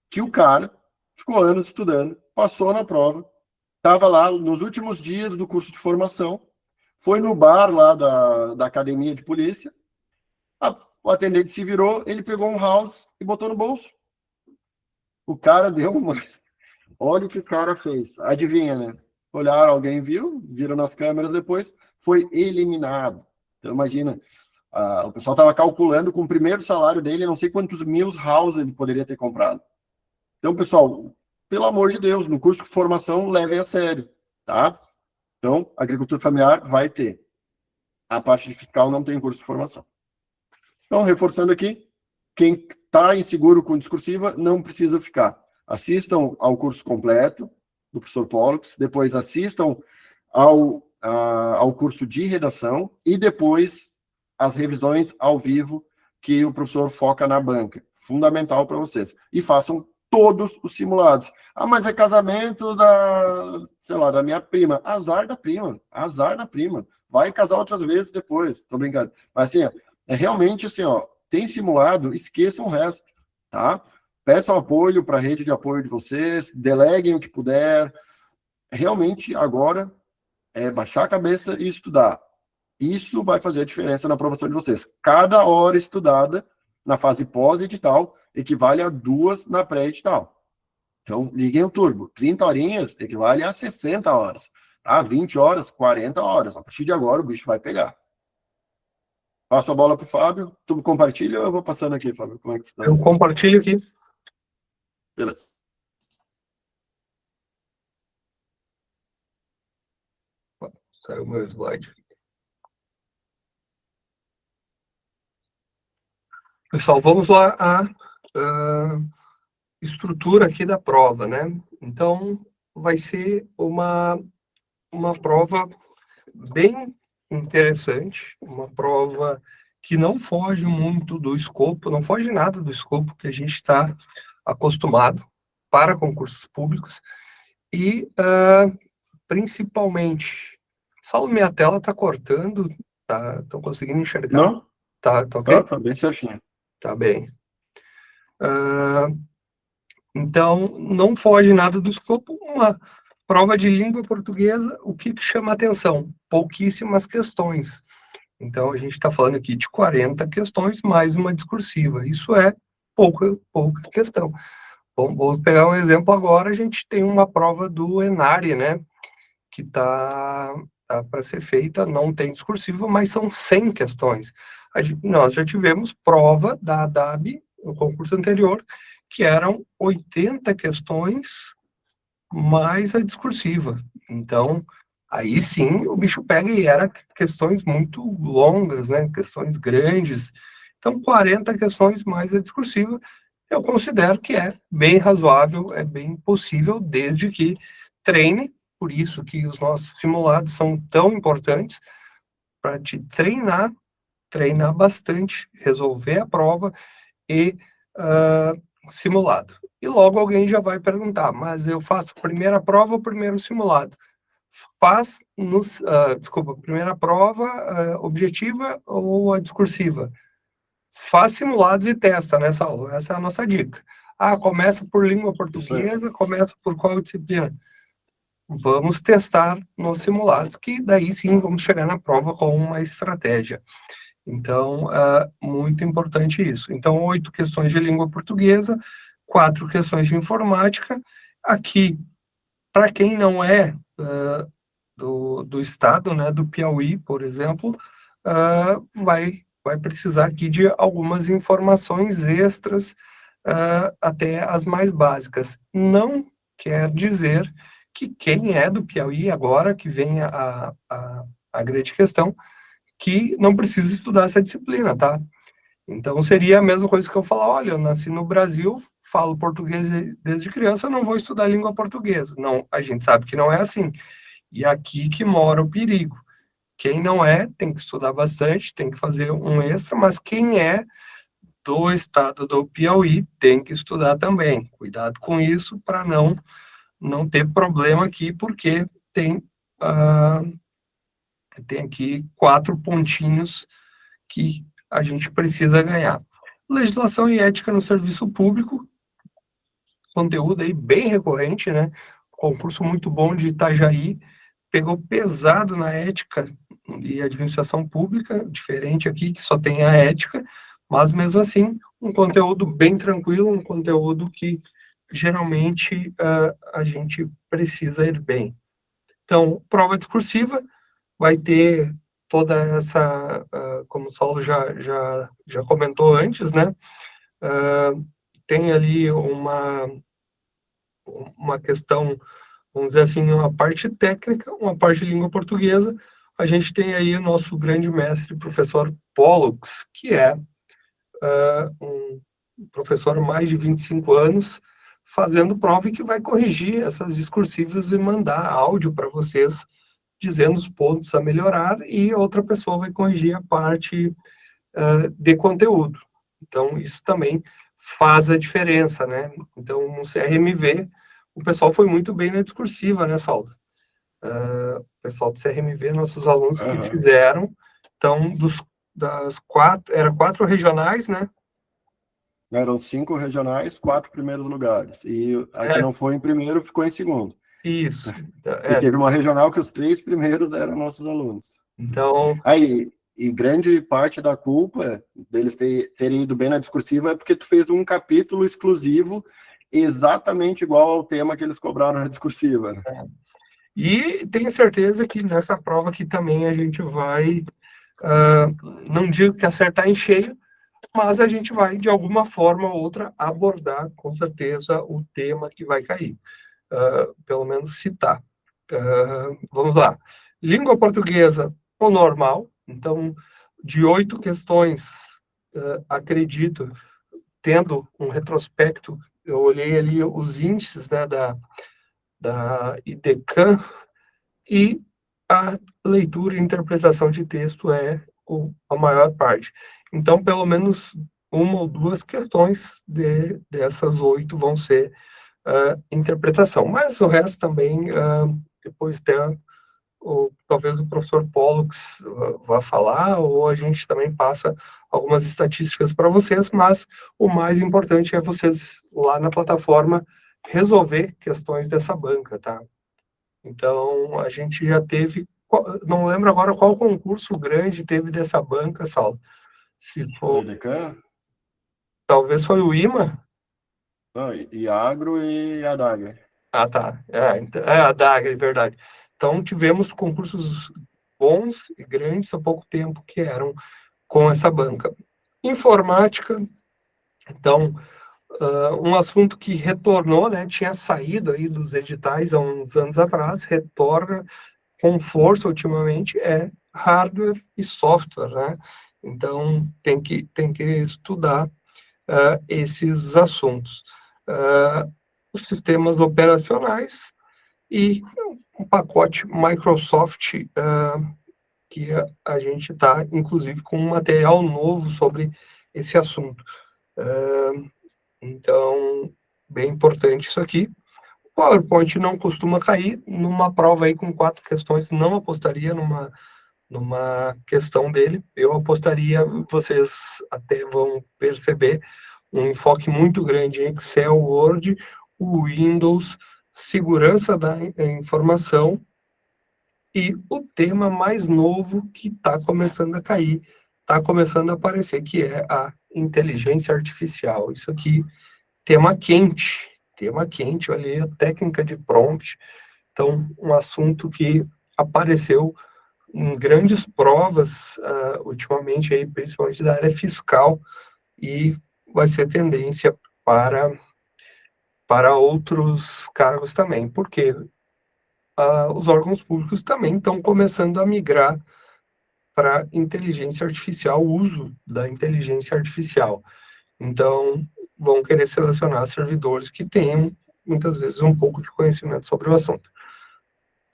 [SPEAKER 1] que o cara ficou anos estudando, passou na prova, estava lá nos últimos dias do curso de formação, foi no bar lá da academia de polícia, o atendente se virou, ele pegou um house e botou no bolso. O cara deu uma... Olha o que o cara fez. Adivinha, né? Olharam, alguém viu, viram nas câmeras depois, foi eliminado. Então, imagina, o pessoal estava calculando com o primeiro salário dele, não sei quantos mil house ele poderia ter comprado. Então, pessoal, pelo amor de Deus, no curso de formação, levem a sério, tá? Então, agricultura familiar vai ter. A parte de fiscal não tem curso de formação. Então, reforçando aqui, quem está inseguro com discursiva, não precisa ficar. Assistam ao curso completo do professor Pollux, depois assistam ao curso de redação e depois as revisões ao vivo que o professor foca na banca. Fundamental para vocês. E façam todos os simulados. Mas é casamento da minha prima. Azar da prima. Azar da prima. Vai casar outras vezes depois. Tô brincando. Mas assim, é realmente assim, tem simulado, esqueçam o resto, tá? Peçam apoio para a rede de apoio de vocês, deleguem o que puder. Realmente, agora, é baixar a cabeça e estudar. Isso vai fazer a diferença na aprovação de vocês. Cada hora estudada na fase pós-edital equivale a 2 na pré-edital. Então, liguem o turbo. 30 horinhas equivale a 60 horas. Tá? 20 horas, 40 horas. A partir de agora, o bicho vai pegar. Passo a bola para o Fábio. Tu compartilha ou eu vou passando aqui, Fábio? Como é que está?
[SPEAKER 3] Eu compartilho aqui.
[SPEAKER 1] Beleza.
[SPEAKER 3] Saiu o meu slide. Pessoal, vamos lá à estrutura aqui da prova, né? Então, vai ser uma prova bem interessante, uma prova que não foge muito do escopo, não foge nada do escopo que a gente está acostumado para concursos públicos e, principalmente, Saulo, minha tela está cortando, tá? Estão conseguindo enxergar?
[SPEAKER 1] Não?
[SPEAKER 3] Tá ok?
[SPEAKER 1] Tá bem certinho.
[SPEAKER 3] Tá bem. Então, não foge nada do escopo. Uma prova de língua portuguesa, o que chama atenção? Pouquíssimas questões. Então, a gente está falando aqui de 40 questões mais uma discursiva. Isso é pouca questão. Bom, vamos pegar um exemplo agora. A gente tem uma prova do ENARE, né? que tá para ser feita, não tem discursiva, mas são 100 questões. Nós já tivemos prova da ADAB, no concurso anterior, que eram 80 questões mais a discursiva. Então, aí sim o bicho pega, e era questões muito longas, né? Questões grandes. Então, 40 questões mais a discursiva, eu considero que é bem razoável, é bem possível, desde que treine. Por isso que os nossos simulados são tão importantes, para te treinar bastante, resolver a prova e simulado. E logo alguém já vai perguntar, mas eu faço a primeira prova ou o primeiro simulado? Primeira prova objetiva ou a discursiva? Faz simulados e testa nessa aula. Essa é a nossa dica. Começa por língua portuguesa, começa por qual disciplina? Vamos testar nos simulados, que daí sim vamos chegar na prova com uma estratégia. Então, muito importante isso. Então, 8 questões de língua portuguesa, 4 questões de informática. Aqui, para quem não é do estado, né, do Piauí, por exemplo, vai precisar aqui de algumas informações extras, até as mais básicas. Não quer dizer que quem é do Piauí agora, que vem a grande questão, que não precisa estudar essa disciplina, tá? Então, seria a mesma coisa que eu falar, olha, eu nasci no Brasil, falo português desde criança, eu não vou estudar língua portuguesa. Não, a gente sabe que não é assim. E aqui que mora o perigo. Quem não é, tem que estudar bastante, tem que fazer um extra, mas quem é do estado do Piauí tem que estudar também. Cuidado com isso para não ter problema aqui, porque tem aqui 4 pontinhos que a gente precisa ganhar. Legislação e ética no serviço público, conteúdo aí bem recorrente, né? Concurso muito bom de Itajaí, pegou pesado na ética e administração pública, diferente aqui, que só tem a ética, mas mesmo assim, um conteúdo bem tranquilo, um conteúdo que geralmente a gente precisa ir bem. Então, prova discursiva vai ter toda essa, como o Saulo já comentou antes, né? Tem ali uma questão, vamos dizer assim, uma parte técnica, uma parte de língua portuguesa. A gente tem aí o nosso grande mestre, professor Pollux, que é um professor há mais de 25 anos, fazendo prova e que vai corrigir essas discursivas e mandar áudio para vocês, dizendo os pontos a melhorar, e outra pessoa vai corrigir a parte de conteúdo. Então, isso também faz a diferença, né? Então, no CRMV, o pessoal foi muito bem na discursiva, né, Saulo? O pessoal do CRMV, nossos alunos que fizeram, então, das 4, eram 4 regionais, né?
[SPEAKER 1] Eram 5 regionais, 4 primeiros lugares. E a que não foi em primeiro ficou em segundo.
[SPEAKER 3] Isso.
[SPEAKER 1] E teve uma regional que os 3 primeiros eram nossos alunos.
[SPEAKER 3] Então...
[SPEAKER 1] Aí, e grande parte da culpa deles terem ido bem na discursiva é porque tu fez um capítulo exclusivo exatamente igual ao tema que eles cobraram na discursiva. Né?
[SPEAKER 3] E tenho certeza que nessa prova aqui também a gente vai, não digo que acertar em cheio, mas a gente vai, de alguma forma ou outra, abordar, com certeza, o tema que vai cair. Pelo menos citar. Vamos lá. Língua portuguesa, o normal. Então, de 8 questões, acredito, tendo um retrospecto, eu olhei ali os índices, né, da IDECAM, e a leitura e interpretação de texto é a maior parte. Então, pelo menos 1 ou 2 questões dessas 8 vão ser interpretação. Mas o resto também, depois talvez o professor Pollux vá falar, ou a gente também passa algumas estatísticas para vocês, mas o mais importante é vocês, lá na plataforma, resolver questões dessa banca, tá? Então, a gente já teve, não lembro agora qual concurso grande teve dessa banca, Saulo. Se for... Talvez foi o IMA?
[SPEAKER 1] Não, Iagro e a Dagger.
[SPEAKER 3] Tá. A Dagger, é verdade. Então, tivemos concursos bons e grandes há pouco tempo que eram com essa banca. Informática, então, um assunto que retornou, né, tinha saído aí dos editais há uns anos atrás, retorna com força ultimamente, é hardware e software, né? Então, tem que estudar esses assuntos. Os sistemas operacionais e um pacote Microsoft, que a gente está, inclusive, com um material novo sobre esse assunto. Então, bem importante isso aqui. O PowerPoint não costuma cair. Numa prova aí com 4 questões, não apostaria numa questão dele. Eu apostaria, vocês até vão perceber, um enfoque muito grande em Excel, Word, o Windows, segurança da informação e o tema mais novo que está começando a cair, está começando a aparecer, que é a inteligência artificial. Isso aqui, tema quente, olha aí, a técnica de prompt. Então, um assunto que apareceu em grandes provas ultimamente, aí, principalmente da área fiscal, e vai ser tendência para outros cargos também, porque os órgãos públicos também estão começando a migrar para inteligência artificial, o uso da inteligência artificial. Então, vão querer selecionar servidores que tenham, muitas vezes, um pouco de conhecimento sobre o assunto.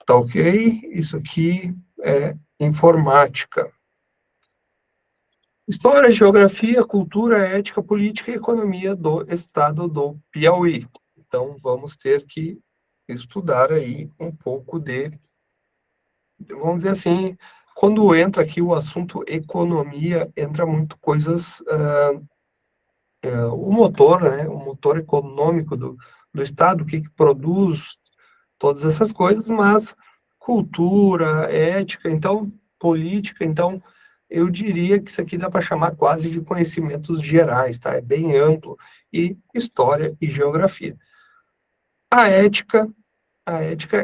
[SPEAKER 3] Tá ok? Isso aqui é informática. História, geografia, cultura, ética, política e economia do estado do Piauí. Então, vamos ter que estudar aí um pouco vamos dizer assim, quando entra aqui o assunto economia, entra muito coisas, o motor, né, o motor econômico do estado, o que produz, todas essas coisas, mas cultura, ética, então, política, então, eu diria que isso aqui dá para chamar quase de conhecimentos gerais, tá? É bem amplo, e história e geografia. A ética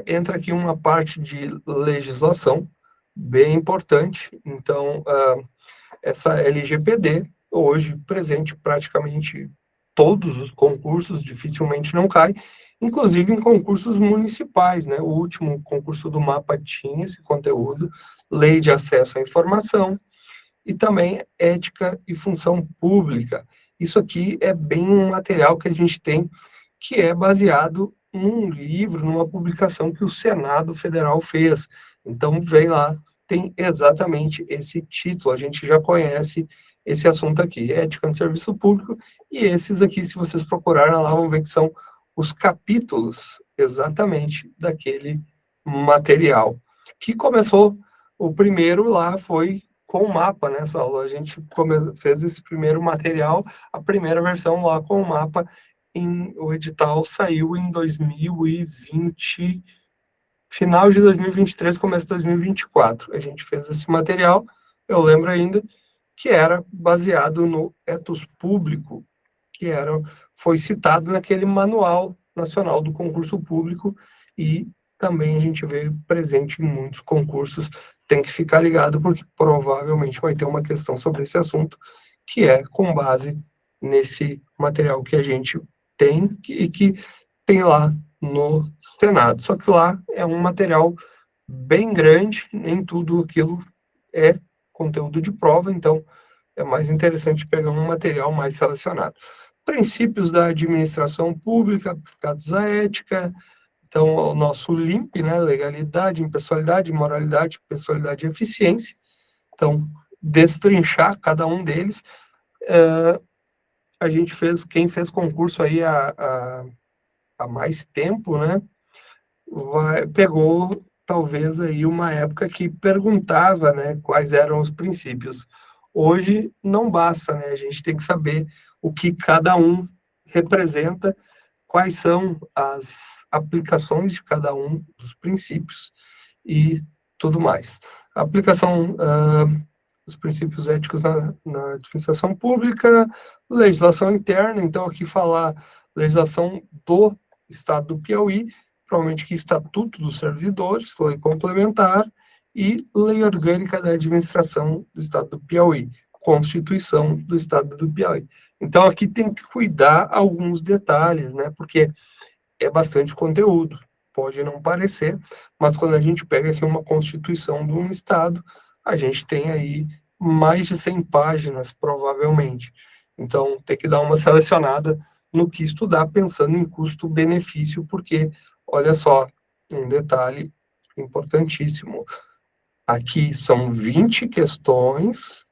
[SPEAKER 3] entra aqui uma parte de legislação bem importante. Então, essa LGPD, hoje presente praticamente todos os concursos, dificilmente não cai, inclusive em concursos municipais, né? O último concurso do MAPA tinha esse conteúdo, Lei de Acesso à Informação, e também ética e função pública. Isso aqui é bem um material que a gente tem, que é baseado num livro, numa publicação que o Senado Federal fez. Então, vem lá, tem exatamente esse título, a gente já conhece esse assunto aqui, ética no serviço público, e esses aqui, se vocês procurarem lá, vão ver que são os capítulos exatamente daquele material. Que começou, o primeiro lá foi com o mapa, né, Saulo? A gente fez esse primeiro material, a primeira versão lá com o mapa, o edital saiu em 2020, final de 2023, começo de 2024. A gente fez esse material, eu lembro ainda, que era baseado no ethos público, que foi citado naquele Manual Nacional do Concurso Público, e também a gente vê presente em muitos concursos. Tem que ficar ligado, porque provavelmente vai ter uma questão sobre esse assunto, que é com base nesse material que a gente tem e que tem lá no Senado. Só que lá é um material bem grande, nem tudo aquilo é conteúdo de prova, então é mais interessante pegar um material mais selecionado. Princípios da administração pública aplicados à ética. Então, o nosso LIMP, né, legalidade, impessoalidade, moralidade, pessoalidade e eficiência. Então, destrinchar cada um deles. A gente quem fez concurso aí há mais tempo, né, pegou talvez aí uma época que perguntava, né, quais eram os princípios. Hoje não basta, né, a gente tem que saber o que cada um representa, quais são as aplicações de cada um dos princípios e tudo mais. A aplicação dos princípios éticos na administração pública, legislação interna, então aqui falar legislação do Estado do Piauí, provavelmente aqui Estatuto dos Servidores, Lei Complementar e Lei Orgânica da Administração do Estado do Piauí, Constituição do Estado do Piauí. Então, aqui tem que cuidar alguns detalhes, né, porque é bastante conteúdo, pode não parecer, mas quando a gente pega aqui uma Constituição de um Estado, a gente tem aí mais de 100 páginas, provavelmente. Então, tem que dar uma selecionada no que estudar, pensando em custo-benefício, porque, olha só, um detalhe importantíssimo. Aqui são 20 questões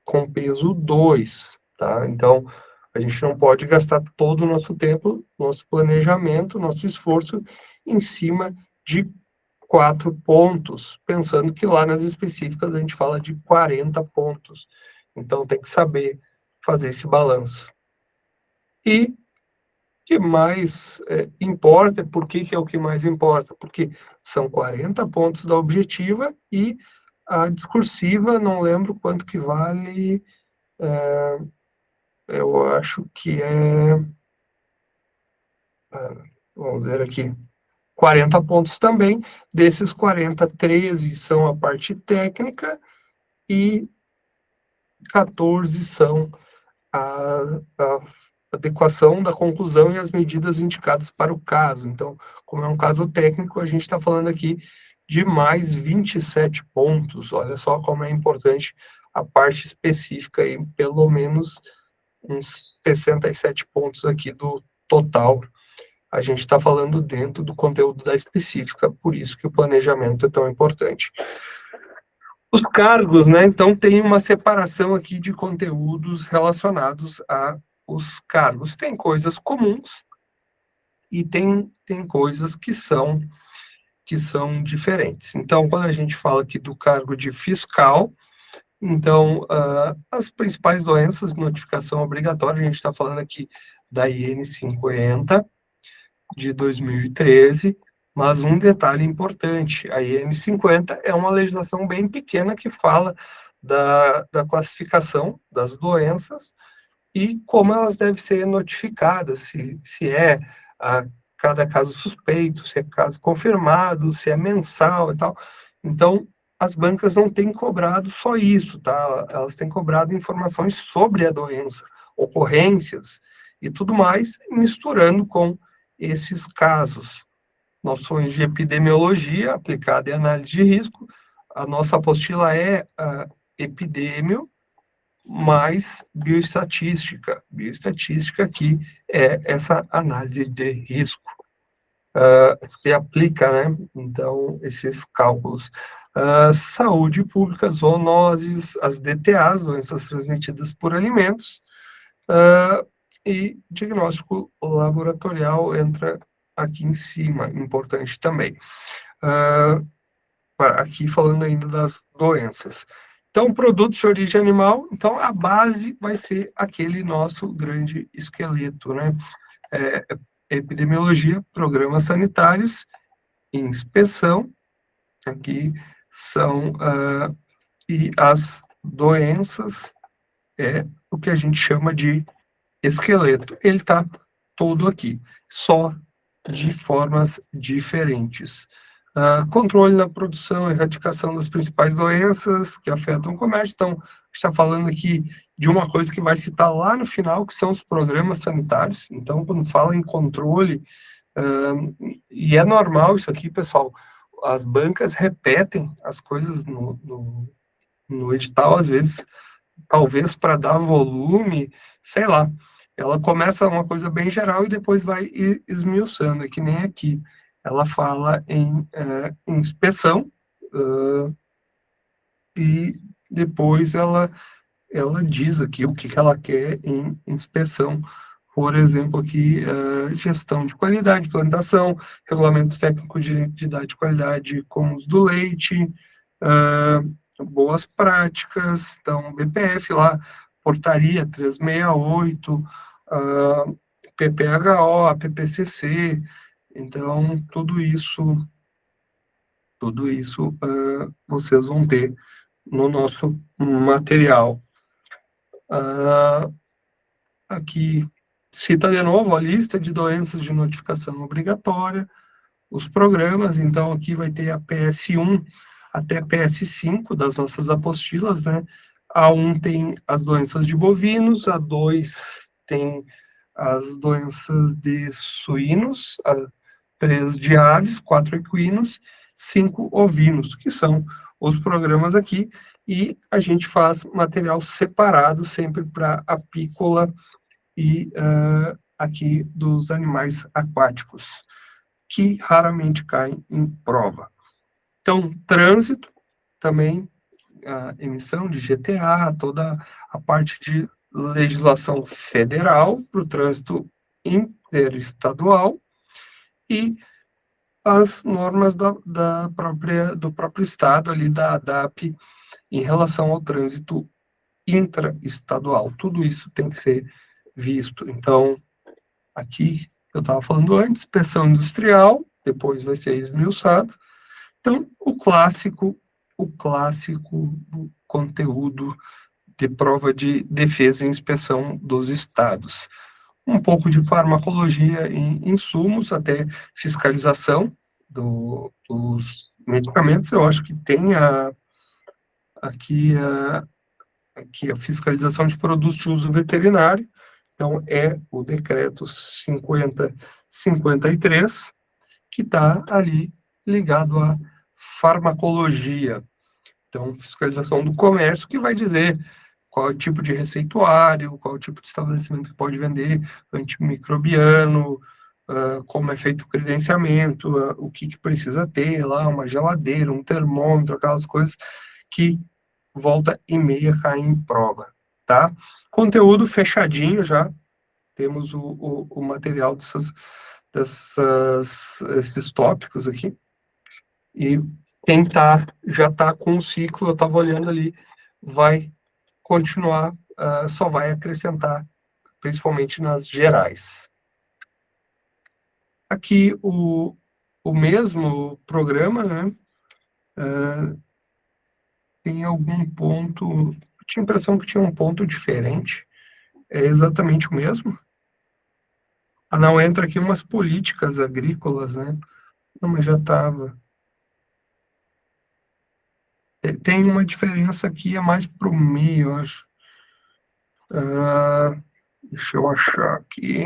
[SPEAKER 3] com peso 2, tá? Então, a gente não pode gastar todo o nosso tempo, nosso planejamento, nosso esforço em cima de 4 pontos, pensando que lá nas específicas a gente fala de 40 pontos. Então, tem que saber fazer esse balanço. E o que mais importa, por que é o que mais importa? Porque são 40 pontos da objetiva e a discursiva, não lembro quanto que vale, eu acho que vamos ver aqui, 40 pontos também. Desses 40, 13 são a parte técnica e 14 são a adequação da conclusão e as medidas indicadas para o caso. Então, como é um caso técnico, a gente está falando aqui de mais 27 pontos. Olha só como é importante a parte específica, aí, pelo menos uns 67 pontos aqui do total. A gente está falando dentro do conteúdo da específica, por isso que o planejamento é tão importante. Os cargos, né? Então, tem uma separação aqui de conteúdos relacionados aos cargos. Tem coisas comuns e tem coisas que são diferentes. Então, quando a gente fala aqui do cargo de fiscal, então, as principais doenças de notificação obrigatória, a gente está falando aqui da IN 50 de 2013, mas um detalhe importante, a IN 50 é uma legislação bem pequena que fala da classificação das doenças e como elas devem ser notificadas, se é a cada caso suspeito, se é caso confirmado, se é mensal e tal. Então, as bancas não têm cobrado só isso, tá? Elas têm cobrado informações sobre a doença, ocorrências e tudo mais, misturando com esses casos. Noções de epidemiologia aplicada em análise de risco. A nossa apostila é a epidêmio mais bioestatística. Bioestatística aqui é essa análise de risco. Se aplica, né? Então, esses cálculos. Saúde pública, zoonoses, as DTAs, doenças transmitidas por alimentos, e diagnóstico laboratorial entra aqui em cima, importante também. Aqui falando ainda das doenças. Então, produtos de origem animal, então a base vai ser aquele nosso grande esqueleto, né? Epidemiologia, programas sanitários, inspeção, aqui são, e as doenças é o que a gente chama de esqueleto. Ele está todo aqui, só de formas diferentes. Controle na produção e erradicação das principais doenças que afetam o comércio. Então, a gente está falando aqui de uma coisa que vai citar lá no final, que são os programas sanitários. Então, quando fala em controle, e é normal isso aqui, pessoal, as bancas repetem as coisas no edital, às vezes, talvez para dar volume, sei lá. Ela começa uma coisa bem geral e depois vai esmiuçando, é que nem aqui. Ela fala em inspeção, e depois ela diz aqui o que ela quer em inspeção. Por exemplo, aqui, gestão de qualidade, plantação, regulamentos técnicos de identidade e qualidade, como os do leite, boas práticas, então, BPF lá, portaria 368, PPHO, APPCC, então, tudo isso vocês vão ter no nosso material. Aqui cita de novo a lista de doenças de notificação obrigatória, os programas. Então, aqui vai ter a PS1 até PS5 das nossas apostilas, né? A 1 tem as doenças de bovinos, a 2 tem as doenças de suínos, a 3 de aves, 4 equinos, 5 ovinos, que são os programas aqui, e a gente faz material separado sempre para apícola e aqui dos animais aquáticos, que raramente caem em prova. Então, trânsito, também a emissão de GTA, toda a parte de legislação federal para o trânsito interestadual e as normas do próprio estado ali da ADAP em relação ao trânsito intraestadual. Tudo isso tem que ser visto. Então, aqui eu estava falando antes, inspeção industrial, depois vai ser esmiuçado. Então, o clássico do conteúdo de prova de defesa e inspeção dos estados. Um pouco de farmacologia em insumos, até fiscalização dos medicamentos. Eu acho que tem aqui a fiscalização de produtos de uso veterinário. Então, é o decreto 5053, que está ali ligado à farmacologia. Então, fiscalização do comércio, que vai dizer qual é o tipo de receituário, qual é o tipo de estabelecimento que pode vender antimicrobiano, como é feito o credenciamento, o que precisa ter lá, uma geladeira, um termômetro, aquelas coisas que volta e meia caem em prova, tá? Conteúdo fechadinho já, temos o material esses tópicos aqui, e quem já está com o ciclo, eu estava olhando ali, vai continuar, só vai acrescentar, principalmente nas gerais. Aqui o mesmo programa, né, tem algum ponto, eu tinha a impressão que tinha um ponto diferente, é exatamente o mesmo. Não, entra aqui umas políticas agrícolas, né, não, mas já estava. Tem uma diferença aqui, é mais para o meio, eu acho. Deixa eu achar aqui.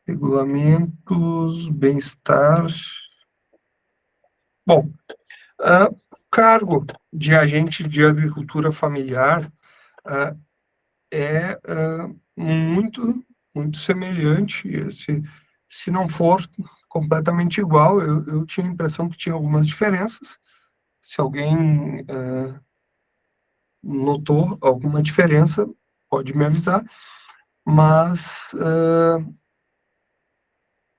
[SPEAKER 3] Regulamentos, bem-estar. Bom, cargo de agente de agricultura familiar é muito, muito semelhante. Se não for completamente igual, eu tinha a impressão que tinha algumas diferenças. Se alguém notou alguma diferença, pode me avisar, mas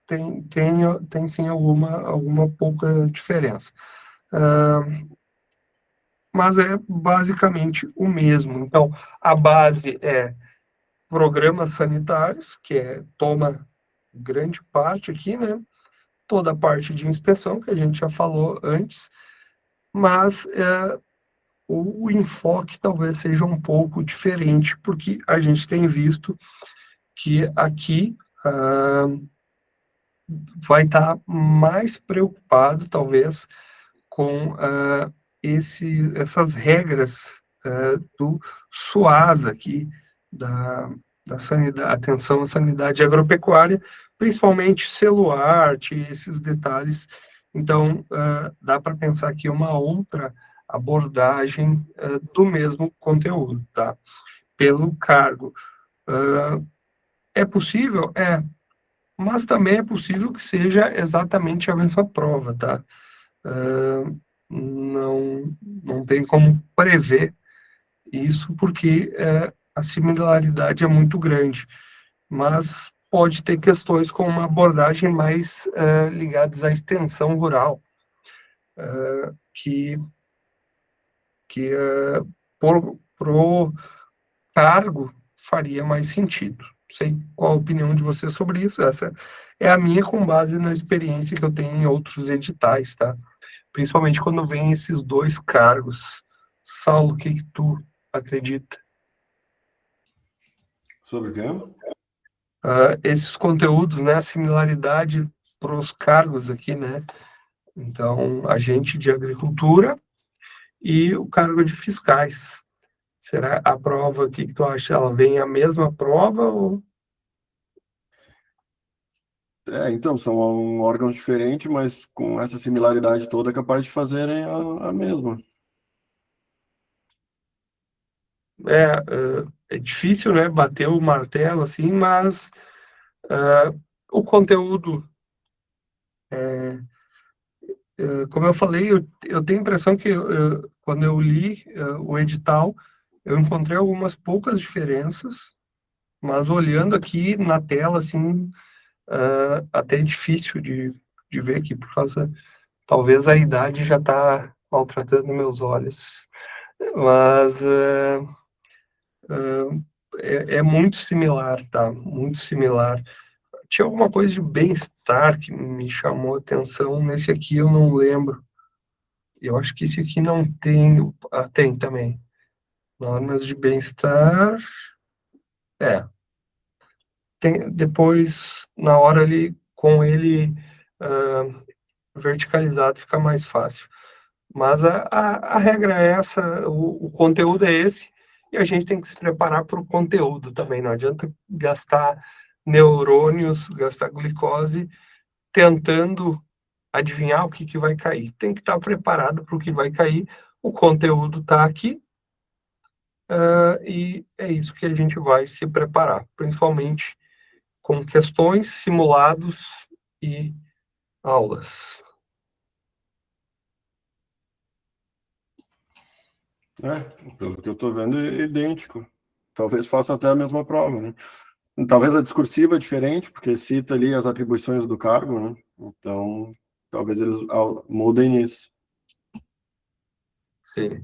[SPEAKER 3] tem sim alguma pouca diferença. Mas é basicamente o mesmo. Então, a base é programas sanitários, que toma grande parte aqui, né? Toda a parte de inspeção, que a gente já falou antes, mas o enfoque talvez seja um pouco diferente, porque a gente tem visto que aqui vai estar mais preocupado, talvez, com essas regras do SUASA aqui, da sanidade, atenção à sanidade agropecuária, principalmente celuarte, esses detalhes. Então, dá para pensar aqui uma outra abordagem do mesmo conteúdo, tá? Pelo cargo. É possível? Mas também é possível que seja exatamente a mesma prova, tá? Não tem como prever isso, porque a similaridade é muito grande, mas pode ter questões com uma abordagem mais ligadas à extensão rural, que pro cargo faria mais sentido. Não sei qual a opinião de você sobre isso. Essa é a minha com base na experiência que eu tenho em outros editais, tá? Principalmente quando vem esses dois cargos. Saulo, o que tu acredita?
[SPEAKER 1] Sobre o quê?
[SPEAKER 3] esses conteúdos, né, a similaridade para os cargos aqui, né? Então, agente de agricultura e o cargo de fiscais. Será a prova aqui que tu acha, ela vem a mesma prova ou...
[SPEAKER 1] Então, são órgãos diferentes, mas com essa similaridade toda, é capaz de fazerem a mesma.
[SPEAKER 3] É difícil, né, bater o martelo assim, mas o conteúdo, como eu falei, eu tenho a impressão que quando eu li o edital, eu encontrei algumas poucas diferenças, mas olhando aqui na tela, assim, até é difícil de ver aqui, por causa, talvez a idade já está maltratando meus olhos, mas é muito similar, tá? Muito similar. Tinha alguma coisa de bem-estar que me chamou a atenção, nesse aqui eu não lembro. Eu acho que esse aqui não tem, tem também. Normas de bem-estar, é, tem, depois, na hora ali, com ele verticalizado, fica mais fácil. Mas a regra é essa, o conteúdo é esse, e a gente tem que se preparar para o conteúdo também. Não adianta gastar neurônios, gastar glicose, tentando adivinhar o que vai cair. Tem que estar preparado para o que vai cair. O conteúdo está aqui, e é isso que a gente vai se preparar, principalmente com questões, simulados e aulas.
[SPEAKER 1] Pelo que eu estou vendo, é idêntico. Talvez faça até a mesma prova, né? Talvez a discursiva é diferente, porque cita ali as atribuições do cargo, né? Então, talvez eles mudem isso.
[SPEAKER 3] Sim.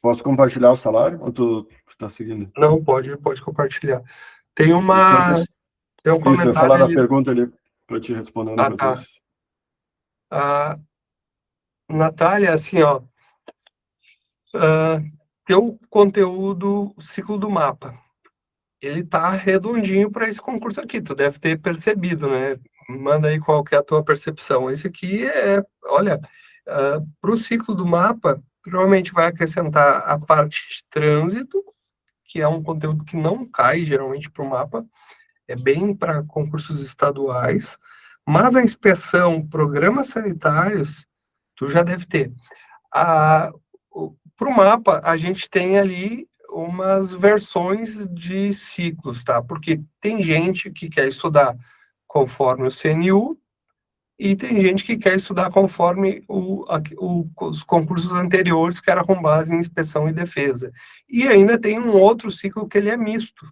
[SPEAKER 1] Posso compartilhar o salário? Ou tu tá seguindo?
[SPEAKER 3] Não, pode compartilhar. Tem um
[SPEAKER 1] Isso, eu ia falar
[SPEAKER 3] comentário
[SPEAKER 1] da
[SPEAKER 3] ali.
[SPEAKER 1] pergunta ali para te responder no
[SPEAKER 3] Tá.
[SPEAKER 1] processo.
[SPEAKER 3] A Natália, assim, ó, teu conteúdo, ciclo do mapa, ele tá redondinho para esse concurso aqui, tu deve ter percebido, né? Manda aí qual que é a tua percepção. Esse aqui olha, para o ciclo do mapa, provavelmente vai acrescentar a parte de trânsito, que é um conteúdo que não cai geralmente para o mapa, é bem para concursos estaduais, mas a inspeção, programas sanitários, tu já deve ter. Para o mapa, a gente tem ali umas versões de ciclos, tá? Porque tem gente que quer estudar conforme o CNU e tem gente que quer estudar conforme os concursos anteriores, que era com base em inspeção e defesa. E ainda tem um outro ciclo que ele é misto.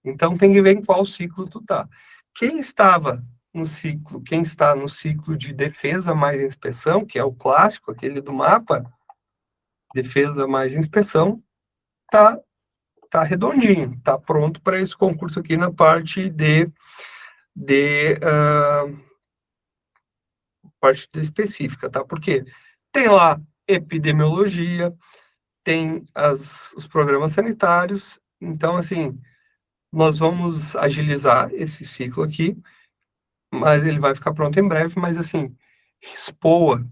[SPEAKER 3] Então tem que ver em qual ciclo tu tá. Quem está no ciclo de defesa mais inspeção, que é o clássico, aquele do mapa, defesa mais inspeção, tá redondinho, tá pronto para esse concurso aqui na parte de parte específica, tá? Porque tem lá epidemiologia, tem os programas sanitários, então, assim, nós vamos agilizar esse ciclo aqui, mas ele vai ficar pronto em breve, mas, assim, SPOA,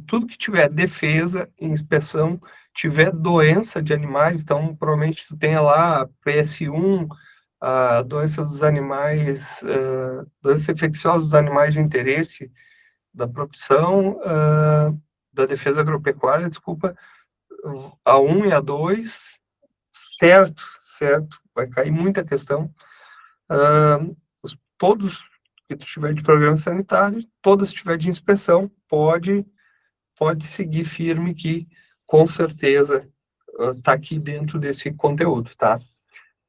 [SPEAKER 3] tudo que tiver defesa e inspeção, tiver doença de animais, então, provavelmente tu tenha lá PS1, doenças dos animais, doenças infecciosas dos animais de interesse da produção, da defesa agropecuária, desculpa, a 1 e a 2, certo, vai cair muita questão. Todos que tu tiver de programa sanitário, todas que tiver de inspeção, pode seguir firme que, com certeza, está aqui dentro desse conteúdo, tá?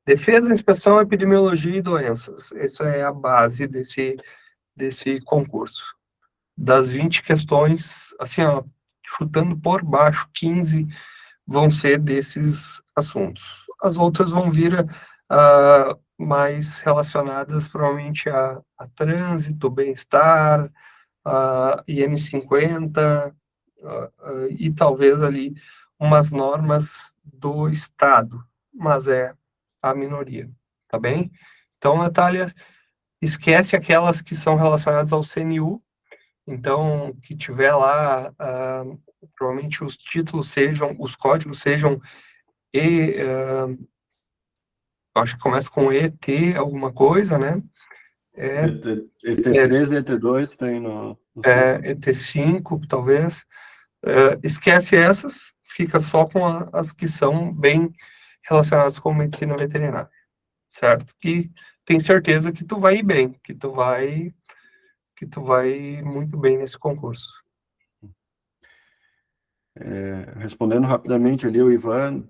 [SPEAKER 3] Defesa, inspeção, epidemiologia e doenças. Essa é a base desse concurso. Das 20 questões, assim, ó, chutando por baixo, 15 vão ser desses assuntos. As outras vão vir mais relacionadas, provavelmente, a trânsito, bem-estar, a IN50, e talvez ali umas normas do Estado, mas é a minoria, tá bem? Então, Natália, esquece aquelas que são relacionadas ao CNU. Então, que tiver lá, provavelmente os títulos sejam, os códigos sejam acho que começa com ET, alguma coisa, né?
[SPEAKER 1] ET3 e ET2 tem no
[SPEAKER 3] ET5, talvez. Esquece essas, fica só com as que são bem relacionadas com medicina veterinária, certo? E tem certeza que tu vai ir bem, que tu vai muito bem nesse concurso.
[SPEAKER 1] Respondendo rapidamente ali o Ivan,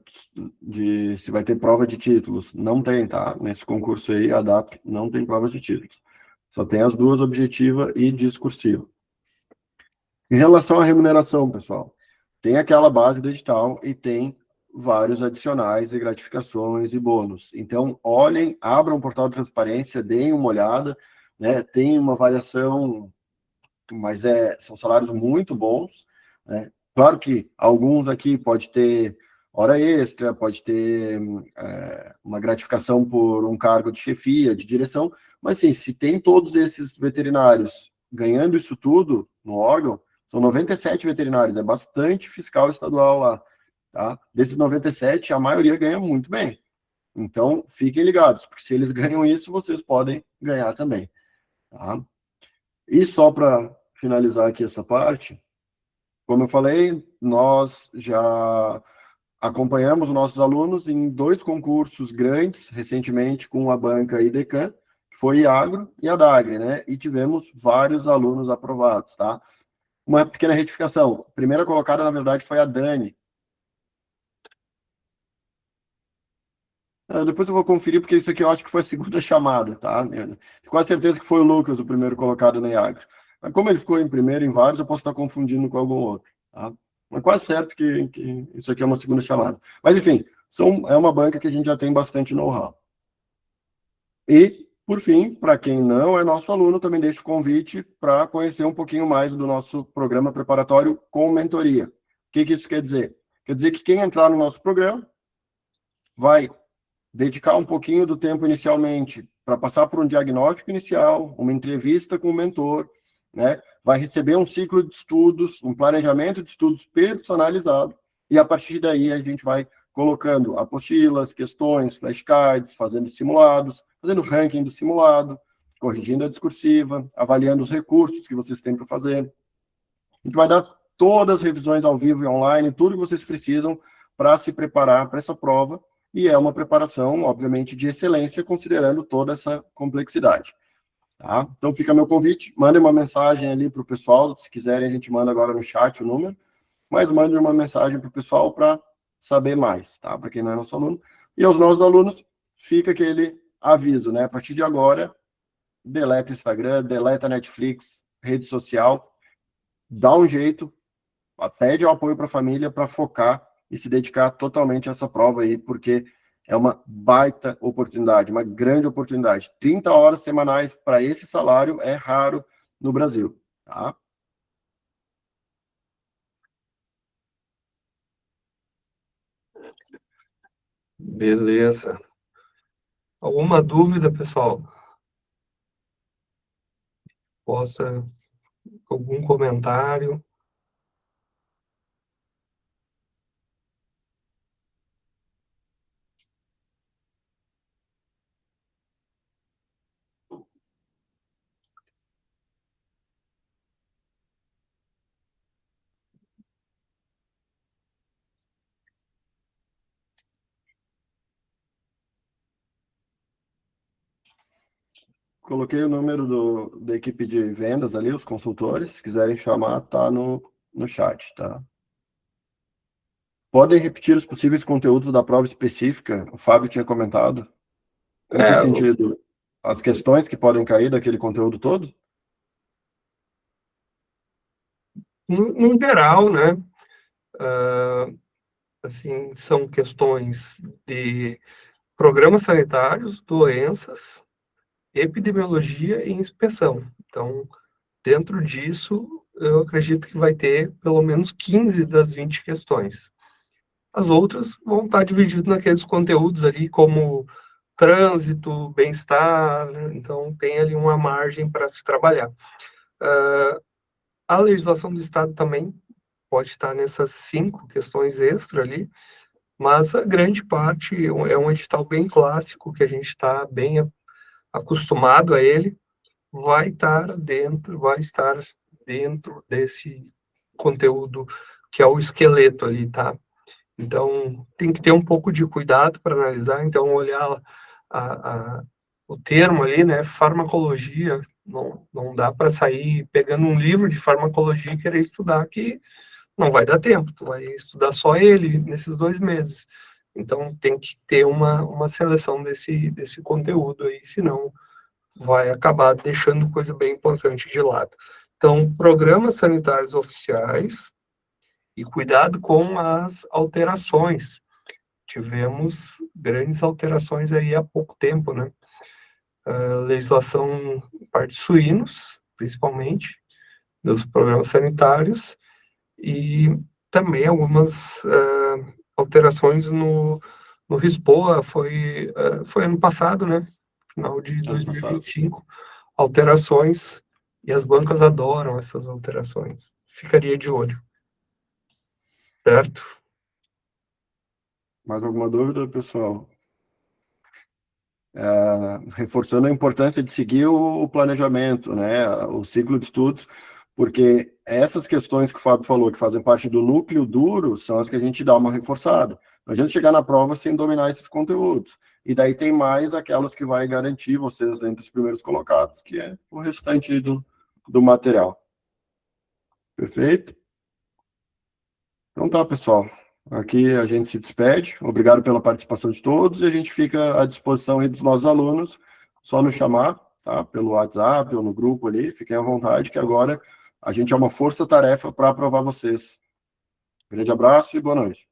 [SPEAKER 1] de se vai ter prova de títulos. Não tem, tá? Nesse concurso aí, a DAP não tem prova de títulos. Só tem as duas, objetiva e discursiva. Em relação à remuneração, pessoal, tem aquela base do edital e tem vários adicionais e gratificações e bônus. Então, olhem, abram o portal de transparência, deem uma olhada, né? Tem uma variação, mas são salários muito bons, né? Claro que alguns aqui pode ter hora extra, pode ter uma gratificação por um cargo de chefia, de direção, mas sim, se tem todos esses veterinários ganhando isso tudo no órgão, são 97 veterinários, é bastante fiscal estadual lá, tá? Desses 97, a maioria ganha muito bem. Então, fiquem ligados, porque se eles ganham isso, vocês podem ganhar também, tá? E só para finalizar aqui essa parte, como eu falei, nós já acompanhamos os nossos alunos em 2 concursos grandes, recentemente com a banca IDECAN, que foi Iagro e a Dagre, né? E tivemos vários alunos aprovados, tá? Uma pequena retificação. A primeira colocada, na verdade, foi a Dani. Depois eu vou conferir, porque isso aqui eu acho que foi a segunda chamada, tá? Tenho quase certeza que foi o Lucas, o primeiro colocado na Iagro. Mas como ele ficou em primeiro em vários, eu posso estar confundindo com algum outro, tá? Mas quase certo que isso aqui é uma segunda chamada. Mas, enfim, é uma banca que a gente já tem bastante know-how. E, por fim, para quem não é nosso aluno, também deixo o convite para conhecer um pouquinho mais do nosso programa preparatório com mentoria. O que isso quer dizer? Quer dizer que quem entrar no nosso programa vai dedicar um pouquinho do tempo inicialmente para passar por um diagnóstico inicial, uma entrevista com o mentor, né? Vai receber um ciclo de estudos, um planejamento de estudos personalizado, e a partir daí a gente vai colocando apostilas, questões, flashcards, fazendo simulados, fazendo ranking do simulado, corrigindo a discursiva, avaliando os recursos que vocês têm para fazer. A gente vai dar todas as revisões ao vivo e online, tudo que vocês precisam para se preparar para essa prova, e é uma preparação, obviamente, de excelência, considerando toda essa complexidade. Tá? Então, fica meu convite, mandem uma mensagem ali para o pessoal, se quiserem a gente manda agora no chat o número, mas mandem uma mensagem para o pessoal para saber mais, tá? Para quem não é nosso aluno. E aos nossos alunos, fica aquele aviso, né? A partir de agora, deleta Instagram, deleta Netflix, rede social, dá um jeito, pede o apoio para a família para focar e se dedicar totalmente a essa prova aí, porque é uma baita oportunidade, uma grande oportunidade. 30 horas semanais para esse salário é raro no Brasil, tá?
[SPEAKER 3] Beleza. Alguma dúvida, pessoal? Algum comentário?
[SPEAKER 1] Coloquei o número da equipe de vendas ali, os consultores, se quiserem chamar, tá no chat, tá? Podem repetir os possíveis conteúdos da prova específica, o Fábio tinha comentado. Em que sentido? As questões que podem cair daquele conteúdo todo?
[SPEAKER 3] No geral, né? Assim, são questões de programas sanitários, doenças, epidemiologia e inspeção. Então, dentro disso, eu acredito que vai ter pelo menos 15 das 20 questões. As outras vão estar divididas naqueles conteúdos ali, como trânsito, bem-estar, então tem ali uma margem para se trabalhar. A legislação do Estado também pode estar nessas 5 questões extra ali, mas a grande parte é um edital bem clássico, que a gente está bem acostumado a ele, vai estar dentro desse conteúdo que é o esqueleto ali, tá? Então, tem que ter um pouco de cuidado para analisar, então olhar o termo ali, né, farmacologia, não dá para sair pegando um livro de farmacologia e querer estudar, que não vai dar tempo, tu vai estudar só ele nesses 2 meses. Então, tem que ter uma seleção desse conteúdo aí, senão vai acabar deixando coisa bem importante de lado. Então, programas sanitários oficiais e cuidado com as alterações. Tivemos grandes alterações aí há pouco tempo, né? Legislação parte de suínos, principalmente, dos programas sanitários, e também algumas alterações no RISPOA, foi ano passado, né? Final de 2025, alterações, e as bancas adoram essas alterações. Ficaria de olho. Certo?
[SPEAKER 1] Mais alguma dúvida, pessoal? Reforçando a importância de seguir o planejamento, né, o ciclo de estudos, porque essas questões que o Fábio falou, que fazem parte do núcleo duro, são as que a gente dá uma reforçada. Não adianta chegar na prova sem dominar esses conteúdos. E daí tem mais aquelas que vai garantir vocês entre os primeiros colocados, que é o restante do material. Perfeito? Então tá, pessoal. Aqui a gente se despede. Obrigado pela participação de todos e a gente fica à disposição aí dos nossos alunos. Só nos chamar, tá? Pelo WhatsApp ou no grupo ali. Fiquem à vontade, que agora a gente é uma força-tarefa para aprovar vocês. Grande abraço e boa noite.